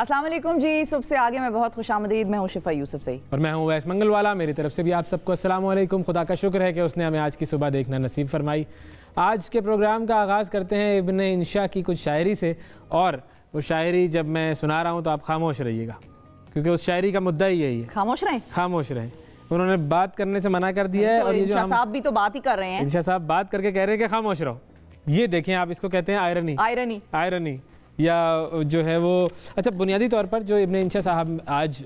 अस्सलाम वालेकुम जी। सुबह से आगे मैं बहुत खुशामदीद, मैं हूँ शिफा यूसुफ सही और मैं हूँ वैस मंगलवाला। मेरी तरफ से भी आप सबको अस्सलाम वालेकुम। खुदा का शुक्र है कि उसने हमें आज की सुबह देखना नसीब फरमाई। आज के प्रोग्राम का आगाज़ करते हैं इब्न इंशा की कुछ शायरी से, और वो शायरी जब मैं सुना रहा हूँ तो आप खामोश रहिएगा, क्योंकि उस शायरी का मुद्दा ही यही है। खामोश रहें, खामोश रहें। उन्होंने बात करने से मना कर दिया है। तो और ये जो इंशा साहब भी तो बात ही कर रहे हैं। इंशा साहब बात करके कह रहे हैं कि खामोश रहो। ये देखें आप, इसको कहते हैं आयरनी। आयरनी, आयरनी या जो है वो, अच्छा बुनियादी तौर पर जो इब्न इंशा साहब आज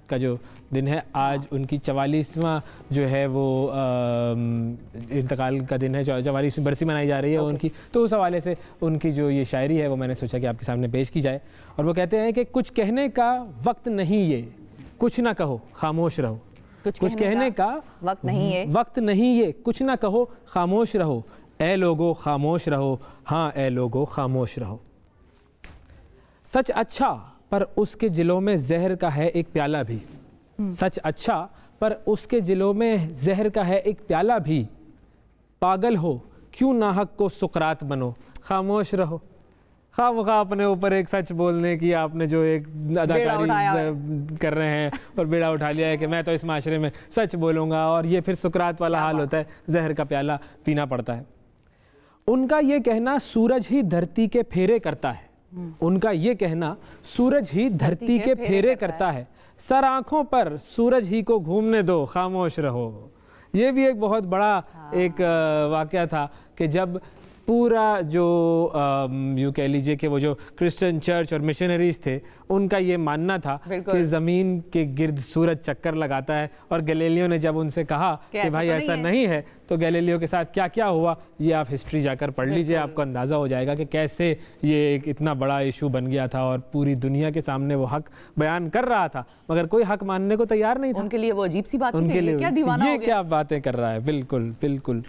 का जो दिन है, आज उनकी 44वां जो है वो इंतकाल का दिन है, 44वीं बरसी मनाई जा रही है उनकी। तो उस हवाले से उनकी जो ये शायरी है वो मैंने सोचा कि आपके सामने पेश की जाए। और वो कहते हैं कि कुछ कहने का वक्त नहीं ये, कुछ ना कहो खामोश रहो। कुछ कहने का वक्त नहीं है, वक्त नहीं ये, कुछ ना कहो खामोश रहो। ए लोगो खामोश रहो, हाँ ए लोगो खामोश रहो। सच अच्छा पर उसके जिलों में जहर का है एक प्याला भी। सच अच्छा पर उसके जिलों में जहर का है एक प्याला भी। पागल हो क्यों नाहक को सुकरात बनो, खामोश रहो। खामखा अपने ऊपर एक सच बोलने की आपने जो एक अदाकारी कर रहे हैं और बेड़ा उठा लिया है कि मैं तो इस माशरे में सच बोलूँगा, और ये फिर सुकरात वाला हाल होता है, जहर का प्याला पीना पड़ता है। उनका ये कहना सूरज ही धरती के फेरे करता है। उनका ये कहना सूरज ही धरती के फेरे करता है। सर आंखों पर सूरज ही को घूमने दो, खामोश रहो। ये भी एक बहुत बड़ा एक वाकया था कि जब पूरा जो यूँ कह लीजिए कि वो जो क्रिश्चियन चर्च और मिशनरीज थे, उनका ये मानना था कि ज़मीन के गिर्द सूरज चक्कर लगाता है। और गैलीलियो ने जब उनसे कहा कि भाई ऐसा नहीं है, तो गैलीलियो के साथ क्या क्या हुआ ये आप हिस्ट्री जाकर पढ़ लीजिए, आपको अंदाज़ा हो जाएगा कि कैसे ये एक इतना बड़ा इशू बन गया था। और पूरी दुनिया के सामने वो हक बयान कर रहा था, मगर कोई हक मानने को तैयार नहीं था। उनके लिए वो अजीब सी बात थी, उनके लिए क्या दीवाना हो ये गया? क्या बातें कर रहा है। बिल्कुल बिल्कुल।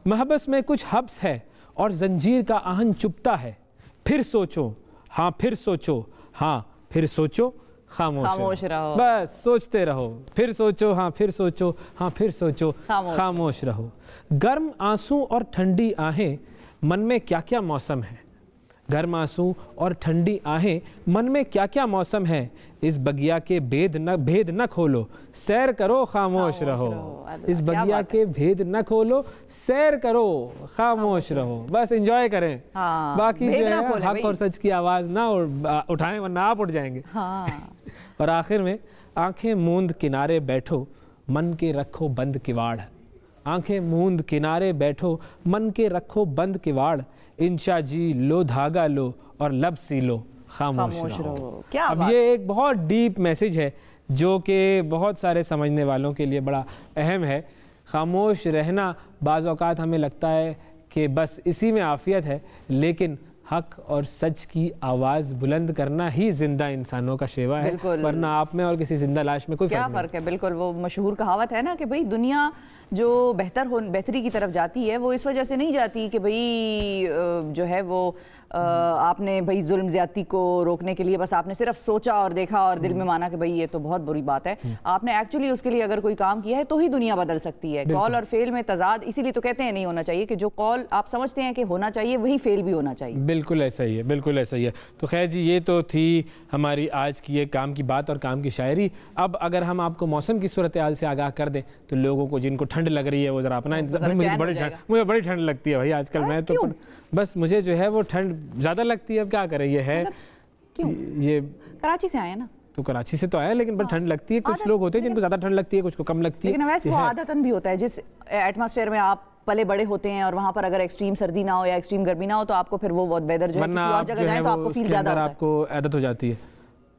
महबस में कुछ हब्स है और जंजीर का आहन चुपता है। फिर सोचो, हाँ फिर सोचो, हाँ फिर सोचो, खामोश रहो। बस सोचते रहो, फिर सोचो, हाँ फिर सोचो, हाँ फिर सोचो, खामोश रहो। गर्म आंसू और ठंडी आहें, मन में क्या क्या मौसम है। गर्म आंसू और ठंडी आहें, मन में क्या क्या मौसम है। इस बगिया के भेद न खोलो, सैर करो, खामोश रहो। इस बगिया के भेद न खोलो, सैर करो, खामोश रहो। बस एंजॉय करें। बाकी जो है हक और सच की आवाज़ ना उठाएं, वरना आप उठ जाएंगे। और आखिर में आंखें मूंद किनारे बैठो, मन के रखो बंद किवाड़। आंखें मूंद किनारे बैठो, मन के रखो बंद किवाड़। इंशा जी लो धागा लो और लब सी लो, खामोश रहो। क्या अब ये एक बहुत डीप मैसेज है जो कि बहुत सारे समझने वालों के लिए बड़ा अहम है। खामोश रहना बाज़ औक़ात हमें लगता है कि बस इसी में आफ़ियत है, लेकिन हक और सच की आवाज़ बुलंद करना ही जिंदा इंसानों का शेवा है, वरना आप में और किसी जिंदा लाश में कोई क्या फ़र्क है। बिल्कुल, वो मशहूर कहावत है ना कि भाई दुनिया जो बेहतरी की तरफ जाती है वो इस वजह से नहीं जाती कि भाई जो है वो आपने भाई जुल्म ज़्यादती को रोकने के लिए बस आपने सिर्फ सोचा और देखा और दिल में माना कि भाई ये तो बहुत बुरी बात है। आपने एक्चुअली उसके लिए अगर कोई काम किया है तो ही दुनिया बदल सकती है। कॉल और फेल में तजाद, इसीलिए तो कहते हैं नहीं होना चाहिए कि जो कॉल आप समझते हैं कि होना चाहिए वही फेल भी होना चाहिए। बिल्कुल ऐसा ही है, बिल्कुल ऐसा ही है। तो खैर जी, ये तो थी हमारी आज की ये काम की बात और काम की शायरी। अब अगर हम आपको मौसम की सूरत हाल से आगाह कर दें तो लोगों को जिनको ठंड लग रही है वो ज़रा अपना इंतज़ार। मुझे बड़ी ठंड लगती है भाई आजकल। मैं तो बस मुझे जो है वो ठंड ज़्यादा लगती है। अब क्या करें, ये है क्यों? ये कराची से आया ना, तो कराची से तो आया, लेकिन बड़ी ठंड लगती है। कुछ लोग होते हैं जिनको ज़्यादा ठंड लगती है, कुछ को कम लगती है। लेकिन वैसे वो आदतन भी होता है, जिस एटमॉस्फेयर में आप पले बड़े होते हैं और वहाँ पर अगर एक्सट्रीम सर्दी ना हो या एक्सट्रीम गर्मी ना हो तो आपको फिर वो वेदर जो है किसी और जगह जाए तो आपको फील ज़्यादा होता है, आपको आदत हो जाती है,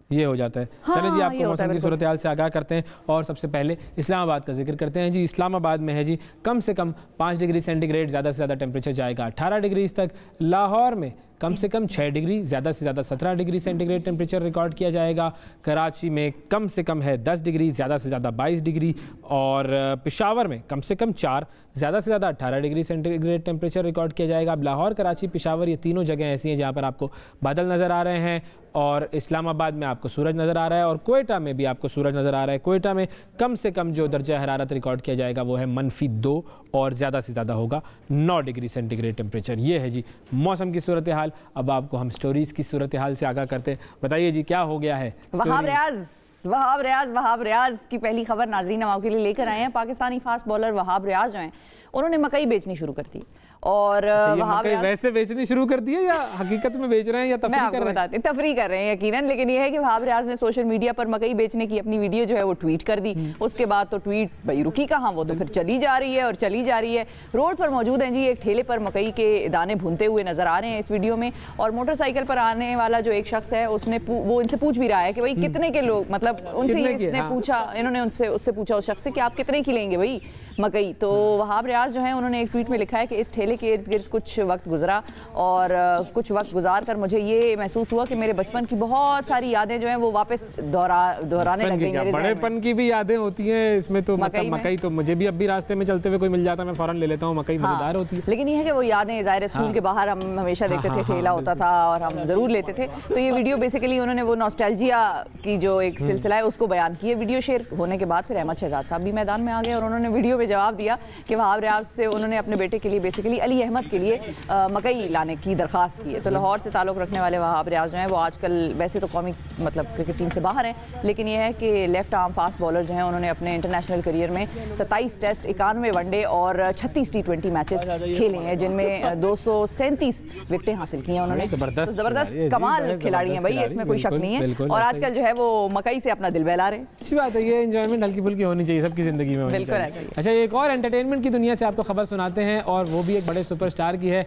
ये हो जाता है। चलें जी, आपको मौसम की सूरत हाल से आगाह करते हैं और सबसे पहले इस्लामाबाद का जिक्र करते हैं जी। इस्लामाबाद में है जी कम से कम 5 डिग्री सेंटीग्रेड ज़्यादा से ज़्यादा टेम्परेचर जाएगा 18 डिग्री तक। लाहौर में कम से कम 6 डिग्री, ज़्यादा से ज़्यादा 17 डिग्री सेंटीग्रेड टेम्परेचर रिकॉर्ड किया जाएगा। कराची में कम से कम है 10 डिग्री, ज़्यादा से ज़्यादा 22 डिग्री। और पेशावर में कम से कम 4, ज़्यादा से ज़्यादा 18 डिग्री सेंटीग्रेड टेम्परेचर रिकॉर्ड किया जाएगा। अब लाहौर, कराची, पेशावर ये तीनों जगह ऐसी हैं जहाँ पर आपको बादल नज़र आ रहे हैं, और इस्लामाबाद में आपको सूरज नज़र आ रहा है, और कोयटा में भी आपको सूरज नज़र आ रहा है। कोयटा में कम से कम जो दर्जा हरारत रिकॉर्ड किया जाएगा वो है -2, और ज़्यादा से ज़्यादा होगा 9 डिग्री सेंटीग्रेड टेम्परेचर। ये है जी मौसम की सूरत हाल। अब आपको हम स्टोरीज़ की सूरत हाल से आगाह करते हैं। बताइए जी, क्या हो गया है? वहाब रियाज की पहली खबर नाज़रीन नवाब के लिए लेकर आए हैं। पाकिस्तानी फास्ट बॉलर वहाब रियाज जो हैं उन्होंने मकई बेचनी शुरू कर दी। और वहाब वैसे बेचनी शुरू कर दी है या हकीकत में बेच रहे हैं या तफरी कर रहे हैं? तफरी कर रहे हैं यकीनन, लेकिन यह है कि वहाब रियाज ने सोशल मीडिया पर मकई बेचने की अपनी वीडियो जो है वो ट्वीट कर दी। उसके बाद तो ट्वीट भाई रुकी कहाँ, वो तो फिर चली जा रही है और चली जा रही है। रोड पर मौजूद हैं जी, एक ठेले पर मकई के दाने भूनते हुए नजर आ रहे हैं इस वीडियो में। और मोटरसाइकिल पर आने वाला जो एक शख्स है उसने वो इनसे पूछ भी रहा है कि भाई कितने के लोग, मतलब उनसे इसने पूछा, इन्होंने उससे पूछा उस शख्स से कि आप कितने की लेंगे भाई मकई। तो वहाब रियाज जो है उन्होंने एक ट्वीट में लिखा है कि इस ठेले के इर्द गिर्द कुछ वक्त गुजरा और कुछ वक्त गुजार कर मुझे ये महसूस हुआ कि मेरे बचपन की बहुत सारी यादें जो हैं वो वापस दोहराने लग गई। मेरे बड़ेपन की भी यादें होती हैं इसमें तो, मतलब मकई तो मुझे भी अब भी रास्ते में चलते हुए कोई मिल जाता मैं फौरन ले लेता हूँ, मकई मजेदार होती है। लेकिन ये है कि वो यादें ज़ाहिर स्कूल के बाहर हम हमेशा देखते थे, ठेला होता था और हम ज़रूर लेते थे। तो ये वीडियो बेसिकली उन्होंने वो नॉस्टैल्जिया की जो एक सिलसिला है उसको बयान किया। वीडियो शेयर होने के बाद फिर अहमद शहजाद साहब भी मैदान में आ गए और उन्होंने वीडियो में जवाब दिया कि वहाब रियाज से उन्होंने अपने बेटे के लिए बेसिकली अली अहमद के लिए मकई लाने की दरख्वास्त की है। तो लाहौर से ताल्लुक़ रखने वाले वहाब रियाज जो हैं वो आजकल वैसे तो कौमी मतलब क्रिकेट टीम से बाहर हैं, लेकिन यह है कि लेफ्ट आर्म फास्ट बॉलर जो हैं उन्होंने अपने इंटरनेशनल करियर में 27 टेस्ट, 91 वनडे और 36 T20 मैचेस खेले हैं, जिनमें 237 विकेटें हासिल की हैं उन्होंने। जबरदस्त कमाल खिलाड़ी हैं भाई, इसमें कोई शक नहीं है। और आजकल जो है वो मकई से अपना दिल बहला रहे हैं। अच्छी बात है, ये एंजॉयमेंट हल्की फुल्की होनी चाहिए सबकी जिंदगी में। बिल्कुल ऐसा ही। अच्छा, एक और एंटरटेनमेंट की दुनिया से आपको खबर सुनाते हैं और वो भी एक बड़े सुपरस्टार की है।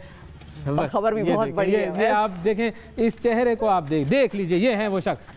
खबर भी बहुत बड़ी है। ये आप देखें, इस चेहरे को आप देख लीजिए, ये है वो शख्स,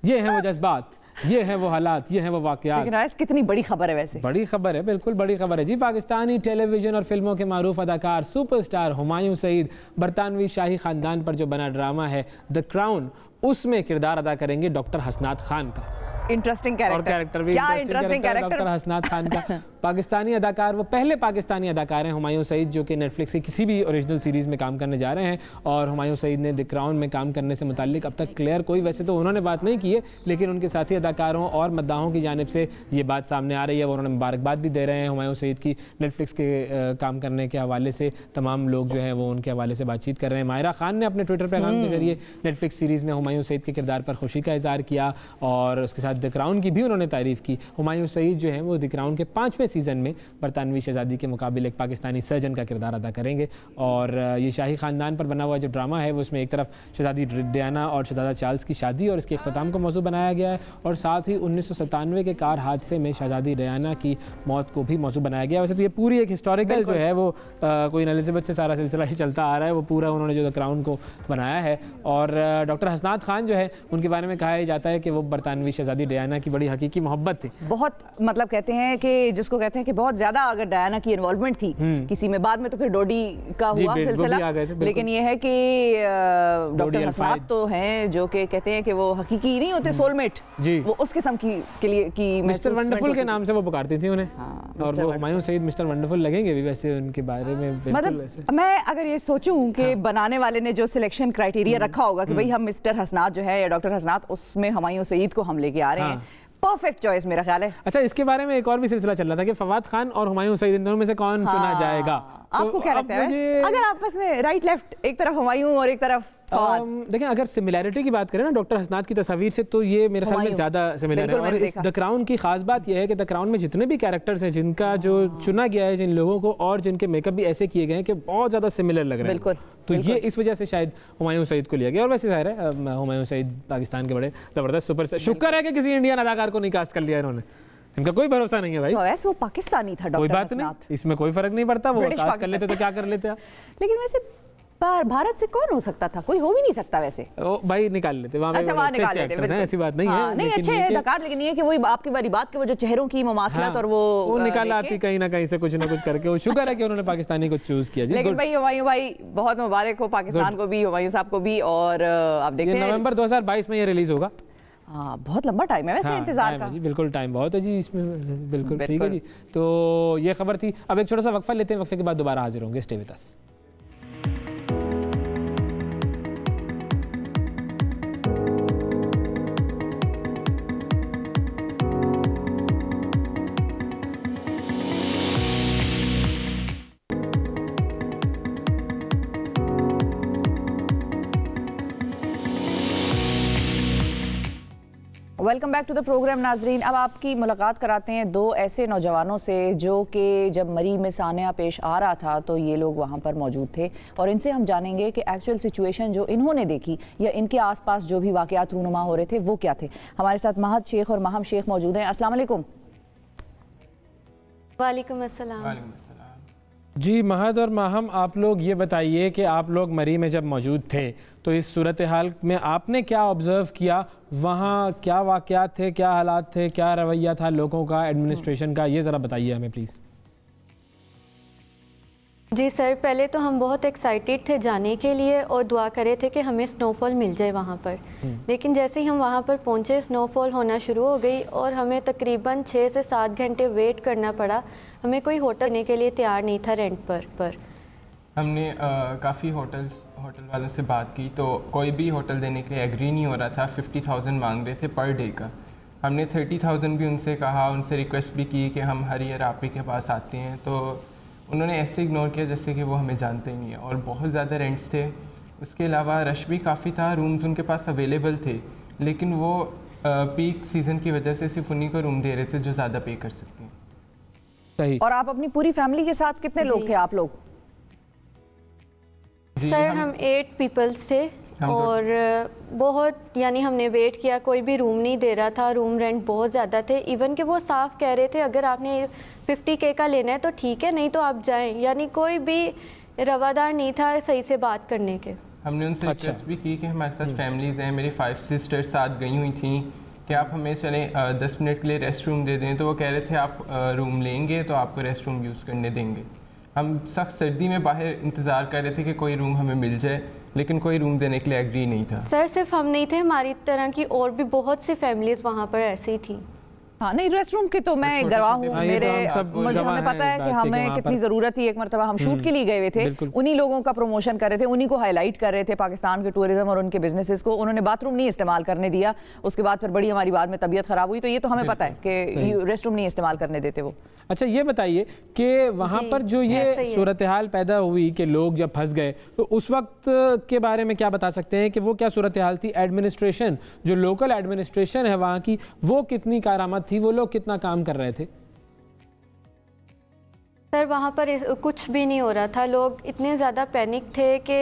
ये है वो जज्बात, ये है वो हालात, ये है वो वाकयात। कितनी बड़ी खबर है, वैसे बड़ी खबर है, बिल्कुल बड़ी खबर है जी। पाकिस्तानी टेलीविजन और फिल्मों के मारूफ अदाकार सुपरस्टार हुमायूं सईद बरतानवी शाही खानदान पर जो बना ड्रामा है द क्राउन, उसमें किरदार अदा करेंगे डॉक्टर हसनात खान का। इंटरेस्टिंग कैरेक्टर भी, क्या इंटरेस्टिंग कैरेक्टर डॉक्टर हसनात खान का। पाकिस्तानी अदाकार, वो पहले पाकिस्तानी अदाकार हैं हुमायूं सईद जो कि नेटफ्लिक्स की किसी भी ओरिजिनल सीरीज़ में काम करने जा रहे हैं। और हुमायूं सईद ने द क्राउन में काम करने से मुताल्लिक अब तक क्लियर कोई वैसे तो उन्होंने बात नहीं की है, लेकिन उनके साथी अदाकारों और मद्दाहों की जानिब से ये बात सामने आ रही है। वो उन्होंने मुबारकबाद भी दे रहे हैं हुमायूं सईद की नेटफ्लिक्स के काम करने के हवाले से। तमाम लोग जो हैं वो उनके हवाले से बातचीत कर रहे हैं। माहिरा खान ने अपने ट्विटर पैगाम के जरिए नेटफ्लिक्स सीरीज़ में हुमायूं सईद के किरदार पर खुशी का इजहार किया और उसके साथ द क्राउन की भी उन्होंने तारीफ़ की। हुमायूं सईद जो हैं वो द क्राउन के 5वें सीज़न में बरतानवी शहजादी के मुकाबले एक पाकिस्तानी सर्जन का किरदार अदा करेंगे। और ये शाही ख़ानदान पर बना हुआ जो ड्रामा है वो उसमें एक तरफ शहजादी डियाना और शहजादा चार्ल्स की शादी और इसके इख्तिताम को मौजू बनाया गया है और साथ ही 1997 के कार हादसे में शहजादी डियाना की मौत को भी मौजू बनाया गया। वैसे तो ये पूरी एक हिस्टोरिकल जो है वो क्वीन एलिज़ाबेथ से सारा सिलसिला ही चलता आ रहा है, वो पूरा उन्होंने जो द क्राउन को बनाया है। और डॉक्टर हसनात खान जो है उनके बारे में कहा जाता है कि वो बरतानवी शहजादी डियाना की बड़ी हकीकी मोहब्बत थी। बहुत मतलब कहते हैं कि जिसको कहते हैं कि बहुत ज़्यादा अगर डायना की इन्वॉल्वमेंट थी किसी में, बाद में तो फिर डोडी का हुआ सिलसिला, लेकिन ये है कि डॉक्टर हसनात तो हैं जो कि कहते हैं कि वो हकीकी नहीं होते, सोलमेट जी, वो उस किस्म के लिए की मिस्टर वंडरफुल के नाम से वो पुकारती थी उन्हें। और वो हुमायूं सईद मिस्टर वंडरफुल लगेंगे भी वैसे उनके बारे में। मतलब मैं अगर ये सोचूं कि बनाने वाले ने जो सिलेक्शन क्राइटेरिया रखा होगा कि भाई हम मिस्टर हसनात जो है या डॉक्टर हसनात, उसमें हुमायूं सईद को हम लेके आ रहे हैं, परफेक्ट चॉइस मेरा ख्याल है। अच्छा, इसके बारे में एक और भी सिलसिला चल रहा था कि फवाद खान और हुमायूं सईद इन दोनों में से कौन चुना जाएगा। आपको क्या लगता है अगर आपस में राइट लेफ्ट, एक तरफ हुमायूं और एक तरफ देखिए, अगर सिमिलैरिटी की बात करें ना डॉक्टर हसनात की तस्वीर से, तो ये मेरे ख्याल में ज़्यादा सिमिलर है। और इस द क्राउन की खास बात यह है कि द क्राउन में जितने भी कैरेक्टर्स हैं जिनका जो चुना गया है जिन लोगों को, और जिनके मेकअप भी ऐसे किए गए हैं कि बहुत ज़्यादा सिमिलर लग रहे हैं, तो ये इस वजह से शायद हुमायूं सईद को लिया गया। और वैसे जाहिर है हुमायूं सईद पाकिस्तान के बड़े ज़बरदस्त सुपर, शुक्र है कि किसी इंडियन अदाकार को नहीं कास्ट कर लिया इन्होंने, इनका कोई भरोसा नहीं है भाई। तो वैसे वो पाकिस्तानी था, कोई बात नहीं, इसमें कोई फर्क नहीं पड़ता, वो कास्ट कर लेते तो क्या कर लेते। लेकिन वैसे भारत से कौन हो सकता था, कोई हो भी नहीं सकता वैसे। ओ भाई निकाल लेते वहाँ पे, अच्छा वहाँ निकाल लेते, ऐसी बात नहीं है। नहीं अच्छे हैं अदाकार, लेकिन ये कि वही आपकी बारी बात के वो जो चेहरों की मुमासलत और वो निकाल आती कहीं ना कहीं से कुछ ना कुछ करके। वो शुक्र है कि उन्होंने पाकिस्तानी को चूज किया। लेकिन भाई हुमायूं भाई बहुत मुबारक हो पाकिस्तान को भी, हुमायूं साहब को भी। और आप देखते हैं नवंबर 2022 में ये रिलीज होगा। हाँ, बहुत लंबा टाइम है वैसे इंतजार का। जी बिल्कुल टाइम बहुत है जी इसमें, बिल्कुल ठीक है जी। तो ये खबर थी। अब एक छोटा सा वक्फा लेते हैं, वक्फे के बाद दोबारा हाजिर होंगे। Stay with us. Welcome back to the programme नाजरीन। अब आपकी मुलाकात कराते हैं दो ऐसे नौजवानों से जो कि जब मरी में सानिया पेश आ रहा था तो ये लोग वहाँ पर मौजूद थे, और इनसे हम जानेंगे कि एक्चुअल सिचुएशन जो इन्होंने देखी या इनके आसपास जो भी वाक़यात रूनुमा हो रहे थे वो क्या थे। हमारे साथ महद शेख और महम शेख मौजूद हैं। अस्सलाम वालेकुम। वालेकुम अस्सलाम। जी महद और माहम, आप लोग ये बताइए कि आप लोग मरी में जब मौजूद थे तो इस सूरत हाल में आपने क्या ऑब्ज़र्व किया, वहाँ क्या वाक़यात थे, क्या हालात थे, क्या रवैया था लोगों का, एडमिनिस्ट्रेशन का, ये ज़रा बताइए हमें प्लीज़। जी सर, पहले तो हम बहुत एक्साइटेड थे जाने के लिए और दुआ करे थे कि हमें स्नोफॉल मिल जाए वहाँ पर। लेकिन जैसे ही हम वहाँ पर पहुँचे स्नोफॉल होना शुरू हो गई और हमें तकरीबन 6 से 7 घंटे वेट करना पड़ा। हमें कोई होटल लेने के लिए तैयार नहीं था रेंट पर। हमने काफ़ी होटल वालों से बात की तो कोई भी होटल देने के लिए एग्री नहीं हो रहा था। 50,000 मांग रहे थे पर डे का। हमने 30,000 भी उनसे कहा, उनसे रिक्वेस्ट भी की कि हम हर ईयर आप ही के पास आते हैं, तो उन्होंने ऐसे इग्नोर किया जैसे कि वो हमें जानते ही नहीं है। और बहुत ज़्यादा रेंट्स थे, उसके अलावा रश भी काफ़ी था। रूम्स उनके पास अवेलेबल थे लेकिन वो पीक सीज़न की वजह से सिर्फ उन्हीं को रूम दे रहे थे जो ज़्यादा पे कर सकते हैं। सही। और आप अपनी पूरी फैमिली के साथ कितने लोग थे आप लोग? सर हम 8 पीपल्स थे और बहुत यानी हमने वेट किया, कोई भी रूम नहीं दे रहा था। रूम रेंट बहुत ज़्यादा थे। इवन कि वो साफ कह रहे थे अगर आपने 50K का लेना है तो ठीक है, नहीं तो आप जाएं। यानी कोई भी रवादार नहीं था सही से बात करने के। हमने उनसे रिक्वेस्ट भी की कि हमारे साथ फैमिलीज़ हैं, मेरी 5 सिस्टर्स साथ गई हुई थी कि आप हमें चलें 10 मिनट के लिए रेस्ट रूम दे दें। तो वो कह रहे थे आप रूम लेंगे तो आपको रेस्ट रूम यूज़ करने देंगे। हम सख्त सर्दी में बाहर इंतज़ार कर रहे थे कि कोई रूम हमें मिल जाए, लेकिन कोई रूम देने के लिए एग्री नहीं था। सर सिर्फ हम नहीं थे, हमारी तरह की और भी बहुत सी फैमिलीज़ वहाँ पर ऐसी थी। हाँ नहीं, रेस्ट रूम की तो मैं गवाह हूँ। मेरे हमें पता है कि हमें कितनी ज़रूरत थी। एक मरतबा हम शूट के लिए गए हुए थे, उन्हीं लोगों का प्रमोशन कर रहे थे, उन्हीं को हाईलाइट कर रहे थे पाकिस्तान के टूरिज्म और उनके बिजनेसेस को। उन्होंने बाथरूम नहीं इस्तेमाल करने दिया, उसके बाद फिर बड़ी हमारी बाद में तबीयत ख़राब हुई। तो ये तो हमें पता है कि रेस्ट रूम नहीं इस्तेमाल करने देते वो। अच्छा ये बताइए कि वहाँ पर जो ये सूरत हाल पैदा हुई कि लोग जब फंस गए तो उस वक्त के बारे में क्या बता सकते हैं कि वो क्या सूरत हाल थी? एडमिनिस्ट्रेशन, जो लोकल एडमिनिस्ट्रेशन है वहाँ की, वो कितनी कारामद थी? वो लोग कितना काम कर रहे थे? सर वहाँ पर कुछ भी नहीं हो रहा था। लोग इतने ज़्यादा पैनिक थे कि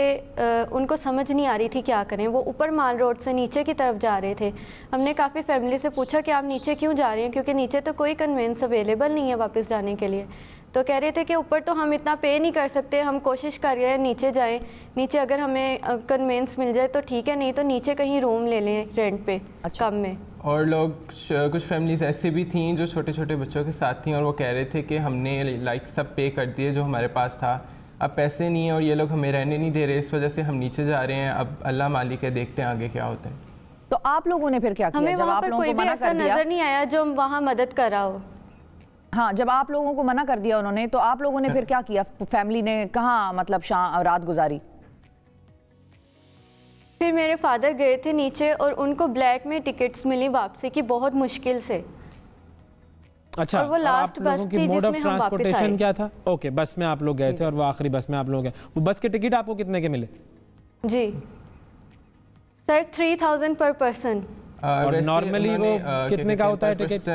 उनको समझ नहीं आ रही थी क्या करें। वो ऊपर माल रोड से नीचे की तरफ जा रहे थे। हमने काफ़ी फैमिली से पूछा कि आप नीचे क्यों जा रहे हैं, क्योंकि नीचे तो कोई कन्वेंस अवेलेबल नहीं है वापस जाने के लिए। तो कह रहे थे कि ऊपर तो हम इतना पे नहीं कर सकते, हम कोशिश कर रहे हैं नीचे जाएं। नीचे अगर हमें कन्वेंस मिल जाए तो ठीक है, नहीं तो नीचे कहीं रूम ले लें रेंट पे कम में। और लोग कुछ फैमिलीज ऐसे भी थी जो छोटे छोटे बच्चों के साथ थी और वो कह रहे थे कि हमने लाइक सब पे कर दिए जो हमारे पास था, अब पैसे नहीं है और ये लोग हमें रहने नहीं दे रहे, इस वजह से हम नीचे जा रहे हैं। अब अल्लाह मालिक है, देखते हैं आगे क्या होता है। तो आप लोगों ने फिर क्या किया? हमें जब वहाँ आप पर लोगों कोई को भी मना ऐसा कर दिया, नजर नहीं आया जो वहाँ मदद कर रहा हो। हाँ, जब आप लोगों को मना कर दिया उन्होंने तो आप लोगों ने फिर क्या किया? फैमिली ने कहाँ मतलब रात गुजारी? फिर मेरे फादर गए थे नीचे और उनको ब्लैक में टिकट्स मिली वापसी की बहुत मुश्किल से। अच्छा, और वो लास्ट बस थी जिसमें हम वापस आए। क्या था? ओके, बस में आप लोग गए थे और वो आखिरी बस में आप लोग गए। वो बस के टिकट आपको कितने के मिले? जी सर 3,000 पर पर्सन। और नॉर्मली वो कितने का होता है टिकट?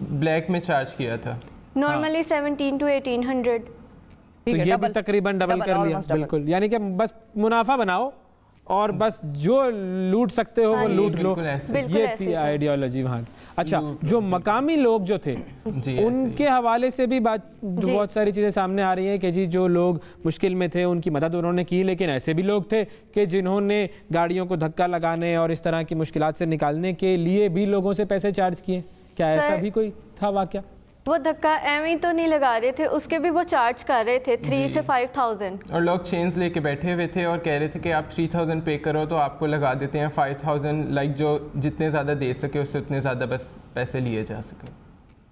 ब्लैक में चार्ज किया था नॉर्मली 1700 to 1800। तो ये भी तकरीबन डबल कर लिया। बिल्कुल, यानी कि बस मुनाफा बनाओ और बस जो लूट सकते हो वो लूट लो। ये थी आइडियोलॉजी वहाँ की। अच्छा, जो मकामी लोग जो थे उनके हवाले से भी बहुत सारी चीज़ें सामने आ रही हैं कि जी जो लोग मुश्किल में थे उनकी मदद उन्होंने की, लेकिन ऐसे भी लोग थे कि जिन्होंने गाड़ियों को धक्का लगाने और इस तरह की मुश्किलात से निकालने के लिए भी लोगों से पैसे चार्ज किए। क्या ऐसा भी कोई था वाक़या? वो धक्का एवं तो नहीं लगा रहे थे, उसके भी वो चार्ज कर रहे थे 3 से 5,000। और लोग चेन्स लेके बैठे हुए थे और कह रहे थे कि आप 3,000 पे करो तो आपको लगा देते हैं 5,000, लाइक जो जितने ज़्यादा दे सके उससे उतने ज़्यादा बस पैसे लिए जा सके।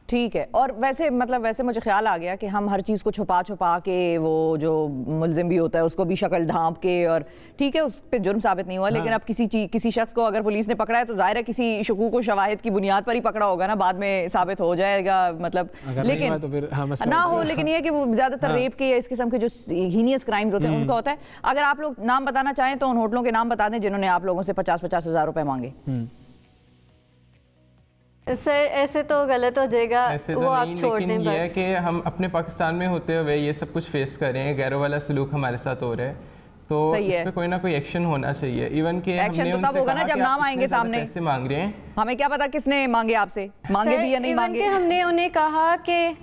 ठीक है। और वैसे मतलब वैसे मुझे ख्याल आ गया कि हम हर चीज़ को छुपा छुपा के, वो जो मुलजिम भी होता है उसको भी शक्ल ढांप के, और ठीक है उस पर जुर्म साबित नहीं हुआ, लेकिन अब किसी शख्स को अगर पुलिस ने पकड़ा है तो जाहिर है किसी शकूक व शवाहिद की बुनियाद पर ही पकड़ा होगा ना, बाद में साबित हो जाएगा मतलब। लेकिन तो फिर ना हो, लेकिन ये कि वो ज़्यादातर रेप के या इस किस्म के जो हीनियस क्राइम्स होते हैं उनका होता है। अगर आप लोग नाम बताना चाहें तो उन होटलों के नाम बता दें जिन्होंने आप लोगों से 50-50 हज़ार रुपए मांगे। सर ऐसे तो गलत हो जाएगा, ऐसे तो वो आप नहीं, छोड़ लेकिन दें ये है बस। कि हम अपने पाकिस्तान में होते हुए ये सब कुछ फेस कर रहे हैं, गैरों वाला सलूक हमारे साथ हो रहा है, तो सही इस है। पे कोई ना कोई एक्शन होना चाहिए। इवन के एक्शन हमने तो तब उनसे होगा ना कहा जब कि नाम आप आएंगे इतने ज़्यादा सामने। पैसे मांग रहे हैं। हमें क्या पता किसने मांगे आपसे, मांगे सर, भी या नहीं even मांगे। कि हमने उन्हें कहा कि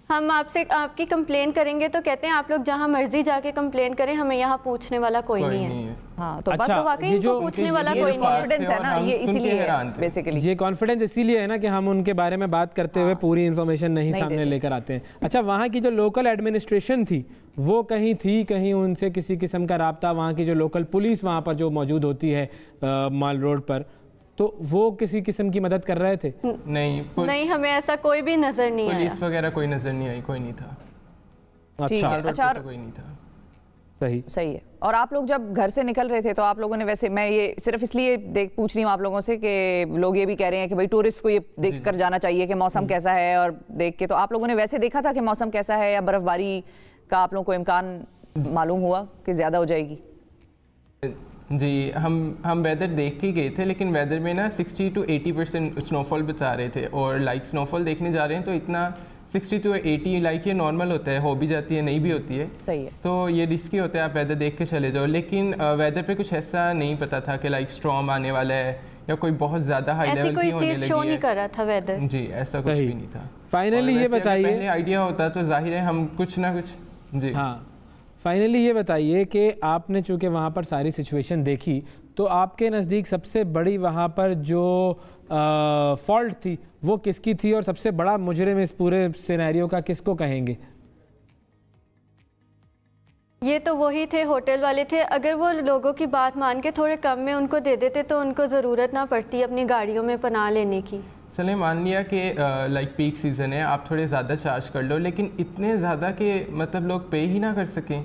हम आपसे आपकी कंप्लेन करेंगे, तो कहते हैं आप लोग जहां मर्जी जाके कंप्लेन करें, हमें यहाँ पूछने वाला कोई नहीं है। हाँ तो बस अच्छा, तो वाकई ये इनको जो पूछने वाला ये कोई जो नहीं है। कॉन्फिडेंस है ना, और ये हम सुन के इसीलिए हैरान थे। बेसिकली। ये कॉन्फिडेंस इसीलिए है ना कि हम उनके बारे में बात करते हुए पूरी इन्फॉर्मेशन नहीं सामने देते। लेकर आते हैं। अच्छा, वहाँ की जो लोकल एडमिनिस्ट्रेशन थी वो कहीं थी, कहीं उनसे किसी किस्म का राब्ता, वहाँ की जो लोकल पुलिस वहाँ पर जो मौजूद होती है माल रोड पर, तो वो किसी किस्म की मदद कर रहे थे? नहीं, हमें ऐसा कोई भी नजर नहीं आया। पुलिस वगैरह कोई नजर नहीं आई, कोई नहीं था। ठीक अच्छा, है। अच्छा, तो कोई नहीं था। सही सही है। और आप लोग जब घर से निकल रहे थे तो आप लोगों ने, वैसे मैं ये सिर्फ इसलिए पूछ रही हूँ आप लोगों से कि लोग ये भी कह रहे हैं कि भाई टूरिस्ट को ये देख कर जाना चाहिए कि मौसम कैसा है, और देख के, तो आप लोगों ने वैसे देखा था कि मौसम कैसा है, या बर्फबारी का आप लोगों को इम्कान मालूम हुआ कि ज़्यादा हो जाएगी? जी, हम वेदर देख के गए थे, लेकिन वेदर में ना 60 to 80% स्नोफॉल बता रहे थे, और लाइक स्नोफॉल देखने जा रहे हैं तो इतना 60 to 80 लाइक ये नॉर्मल होता है, हो भी जाती है, नहीं भी होती है। सही है। तो ये रिस्की होता है, आप वेदर देख के चले जाओ। लेकिन वेदर पे कुछ ऐसा नहीं पता था कि लाइक स्टॉर्म आने वाला है या कोई बहुत ज़्यादा हाई ऐसी लेवल कोई की होने चीज लगी शो है। नहीं कर रहा था वेदर। जी, ऐसा कुछ सही। भी नहीं था। फाइनली और ये वैसे अगर बताइए, पहले आइडिया होता तो जाहिर है हम कुछ ना कुछ। जी हाँ, फाइनली ये बताइए कि आपने चूँकि वहाँ पर सारी सिचुएशन देखी, तो आपके नज़दीक सबसे बड़ी वहाँ पर जो फॉल्ट थी वो किसकी थी, और सबसे बड़ा मुजरिम इस पूरे सिनेरियो का किसको कहेंगे? ये तो वही थे, होटल वाले थे। अगर वो लोगों की बात मान के थोड़े कम में उनको दे देते तो उनको ज़रूरत ना पड़ती अपनी गाड़ियों में पनाह लेने की। चले, मान लिया कि लाइक पीक सीज़न है, आप थोड़े ज़्यादा चार्ज कर लो, लेकिन इतने ज़्यादा कि मतलब लोग पे ही ना कर सकें।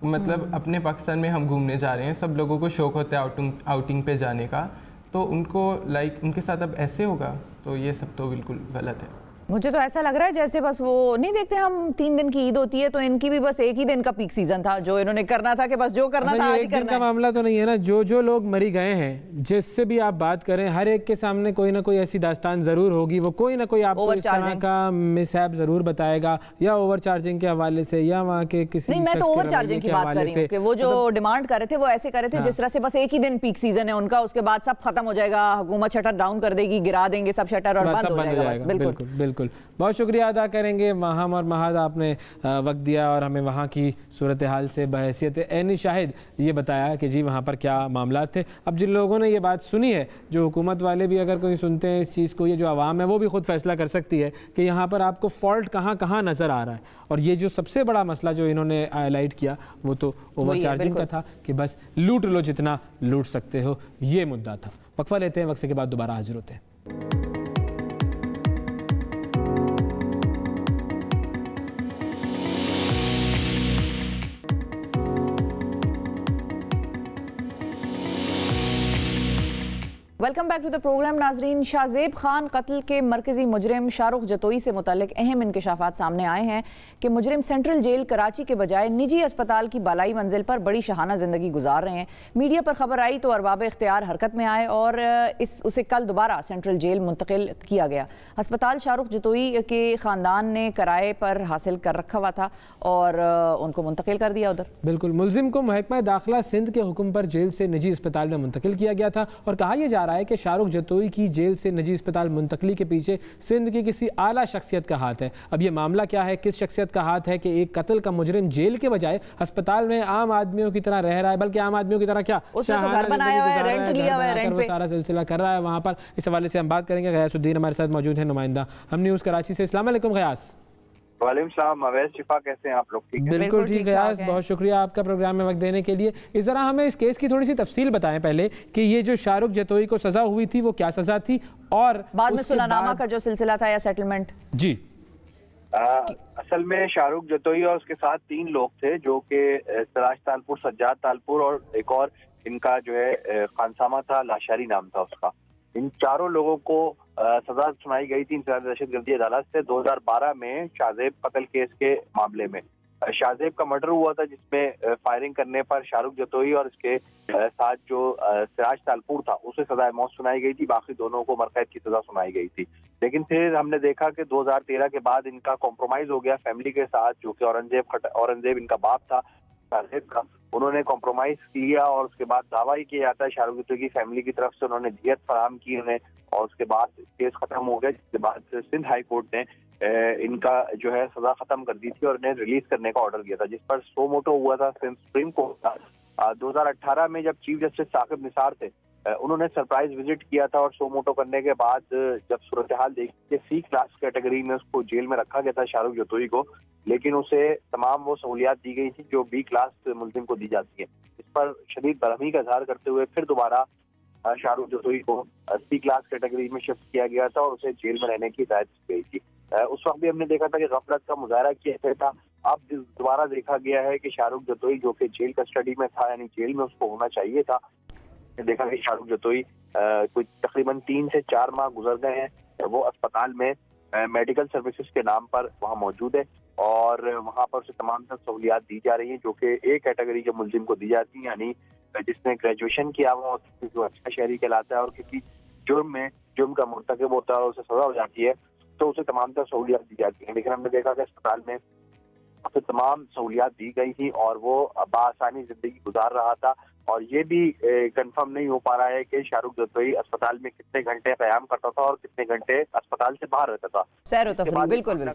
मतलब अपने पाकिस्तान में हम घूमने जा रहे हैं, सब लोगों को शौक़ होता है आउटिंग पे जाने का, तो उनको लाइक उनके साथ अब ऐसे होगा, तो ये सब तो बिल्कुल गलत है। मुझे तो ऐसा लग रहा है जैसे बस वो नहीं देखते हम 3 दिन की ईद होती है, तो इनकी भी बस एक ही दिन का पीक सीजन था, जो इन्होंने करना था कि बस जो करना था आज ही एक दिन करना का है। मामला तो नहीं है ना, जो लोग मरी गए हैं, जिससे भी आप बात करें, हर एक के सामने कोई ना कोई ऐसी दास्तान जरूर होगी, वो कोई ना कोई आपको इस तरह का मिसहैप जरूर बताएगा, या ओवर चार्जिंग के हवाले से, या वहाँ के किसी नहीं, मैं तो ओवर चार्जिंग की बात कर रही हूँ कि वो जो डिमांड कर रहे थे वो ऐसे कर रहे थे जिस तरह से बस एक ही दिन पीक सीजन है उनका, उसके बाद सब खत्म हो जाएगा, हुकूमत शटर डाउन कर देगी, गिरा देंगे सब शटर और बंद हो जाएगा। बिल्कुल बिल्कुल। बहुत शुक्रिया अदा करेंगे माहम और महाद, आपने वक्त दिया और हमें वहाँ की सूरत हाल से बहैसियत ऐनी शाहिद ये बताया कि जी वहाँ पर क्या मामला थे। अब जिन लोगों ने ये बात सुनी है, जो हुकूमत वाले भी अगर कोई सुनते हैं इस चीज़ को, ये जो आवाम है वो भी खुद फैसला कर सकती है कि यहाँ पर आपको फॉल्ट कहाँ कहाँ नज़र आ रहा है। और ये जो सबसे बड़ा मसला जो इन्होंने हाईलाइट किया वो तो ओवर चार्जिंग का था कि बस लूट लो जितना लूट सकते हो, ये मुद्दा था। वक्फा लेते हैं, वक्फे के बाद दोबारा हाजिर होते हैं। Welcome back to the programme. नाजरीन, शाहजेब खान कत्ल के मरकजी मुजरिम शाहरुख जतोई से मुतल्लिक अहम इंकशाफात सामने आए हैं कि मुजरिम सेंट्रल जेल कराची के बजाय निजी अस्पताल की बालाई मंजिल पर बड़ी शहाना ज़िंदगी गुजार रहे हैं। मीडिया पर खबर आई तो अरबाब इख्तियार हरकत में आए और उसे कल दोबारा सेंट्रल जेल मुंतकिल किया गया। अस्पताल शाहरुख जतोई के ख़ानदान ने किराए पर हासिल कर रखा हुआ था और उनको मुंतकिल कर दिया उधर। बिल्कुल, मुलजिम को महकमा दाखिला सिंध के हुक्म पर जेल से निजी अस्पताल में मुंतकिल किया गया था और कहा यह जा रहा है कि शाहरुख जतोई की जेल से निजी अस्पताल मुंतकली के पीछे सिंध की किसी आला शख्सियत का हाथ है। अब ये मामला क्या है, किस शख्सियत का हाथ है कि एक कत्ल का मुजरिम जेल के बजाय अस्पताल में आम आदमियों की तरह रह रहा है, बल्कि आम आदमियों की तरह क्या, उसने तो घर बनाया हुआ है, रेंट लिया हुआ है, रेंट पे सारा सिलसिला कर रहा है वहाँ पर। इस हवाले से हम बात करेंगे। गयासुद्दीन हमारे साथ मौजूद है, नुमाइंदा हम न्यूज़ कराची से। अस्सलाम वालेकुम गयास। वालेकुम सलाम अवैस, शिफा कैसे हैं आप लोग? ठीक है, बिल्कुल ठीक है यार, बहुत शुक्रिया आपका प्रोग्राम में वक्त देने के लिए। इस तरह हमें इस केस की थोड़ी सी तफसील बताएं पहले कि ये जो शाहरुख जतोई को सजा हुई थी वो क्या सजा थी, और बाद में सुलहनामा का जो सिलसिला था या सेटलमेंट। जी असल में शाहरुख जतोई और उसके साथ 3 लोग थे जो कि सराज तालपुर, सज्जाद तालपुर और एक और इनका जो है खानसामा था, लाशारी नाम था उसका। इन चारों लोगों को सजा सुनाई गई थी इंसदाद दहशतगर्दी अदालत से 2012 में शाहजेब कत्ल केस के मामले में। शाहजेब का मर्डर हुआ था, जिसमें फायरिंग करने पर शाहरुख जतोई और इसके साथ जो सिराज तालपुर था उसे सजा मौत सुनाई गई थी। बाकी दोनों को मरकैद की सजा सुनाई गई थी। लेकिन फिर हमने देखा कि 2013 के बाद इनका कॉम्प्रोमाइज हो गया फैमिली के साथ, जो कि औरंगजेब इनका बाप था शाहजेब का। उन्होंने कॉम्प्रोमाइज किया और उसके बाद दावा ही किया जाता है शाहरुख जतोई की फैमिली की तरफ से उन्होंने दियत फराहम की उन्हें, और उसके बाद केस खत्म हो गया, जिसके बाद सिंध हाई कोर्ट ने इनका जो है सजा खत्म कर दी थी और इन्हें रिलीज करने का ऑर्डर दिया था, जिस पर सो मोटो हुआ था सुप्रीम कोर्ट का। 2018 में जब चीफ जस्टिस साकिब निसार थे, उन्होंने सरप्राइज विजिट किया था और सो मोटो करने के बाद जब सूरत हाल देखी सी क्लास कैटेगरी में उसको जेल में रखा गया था शाहरुख जतोई को, लेकिन उसे तमाम वो सहूलियात दी गई थी जो बी क्लास मुल्जिम को दी जाती है। इस पर शदीद बरहमी का इजहार करते हुए फिर दोबारा शाहरुख जतोई को सी क्लास कैटेगरी में शिफ्ट किया गया था और उसे जेल में रहने की हिदायत की गई थी। उस वक्त भी हमने देखा था कि गफलत का मुजाहरा किया गया था। अब दोबारा देखा गया है कि शाहरुख जतोई जो कि जेल कस्टडी में था, यानी जेल में उसको होना चाहिए था, देखा कि शाहरुख जतोई कुछ तकरीबन 3 से 4 माह गुजर गए हैं वो अस्पताल में मेडिकल सर्विसेज के नाम पर वहाँ मौजूद है और वहाँ पर उसे तमाम तर सहूलियात दी जा रही हैं जो कि एक कैटेगरी जो मुल्जिम को दी जाती है, यानी जिसने ग्रेजुएशन किया हुआ और जो अच्छा शहरी कहलाता है और किसी जुर्म का मुर्तकिब होता है और उसे सजा हो जाती है तो उसे तमाम तर सहूलियात दी जाती हैं। लेकिन हमने देखा कि अस्पताल में उसे तमाम सहूलियात दी गई थी और वो बासानी जिंदगी गुजार रहा था। और ये भी कंफर्म नहीं हो पा रहा है कि शाहरुख जतोई अस्पताल में कितने घंटे क़याम करता था और कितने घंटे अस्पताल से बाहर रहता था। सैर व तफरीह बिल्कुल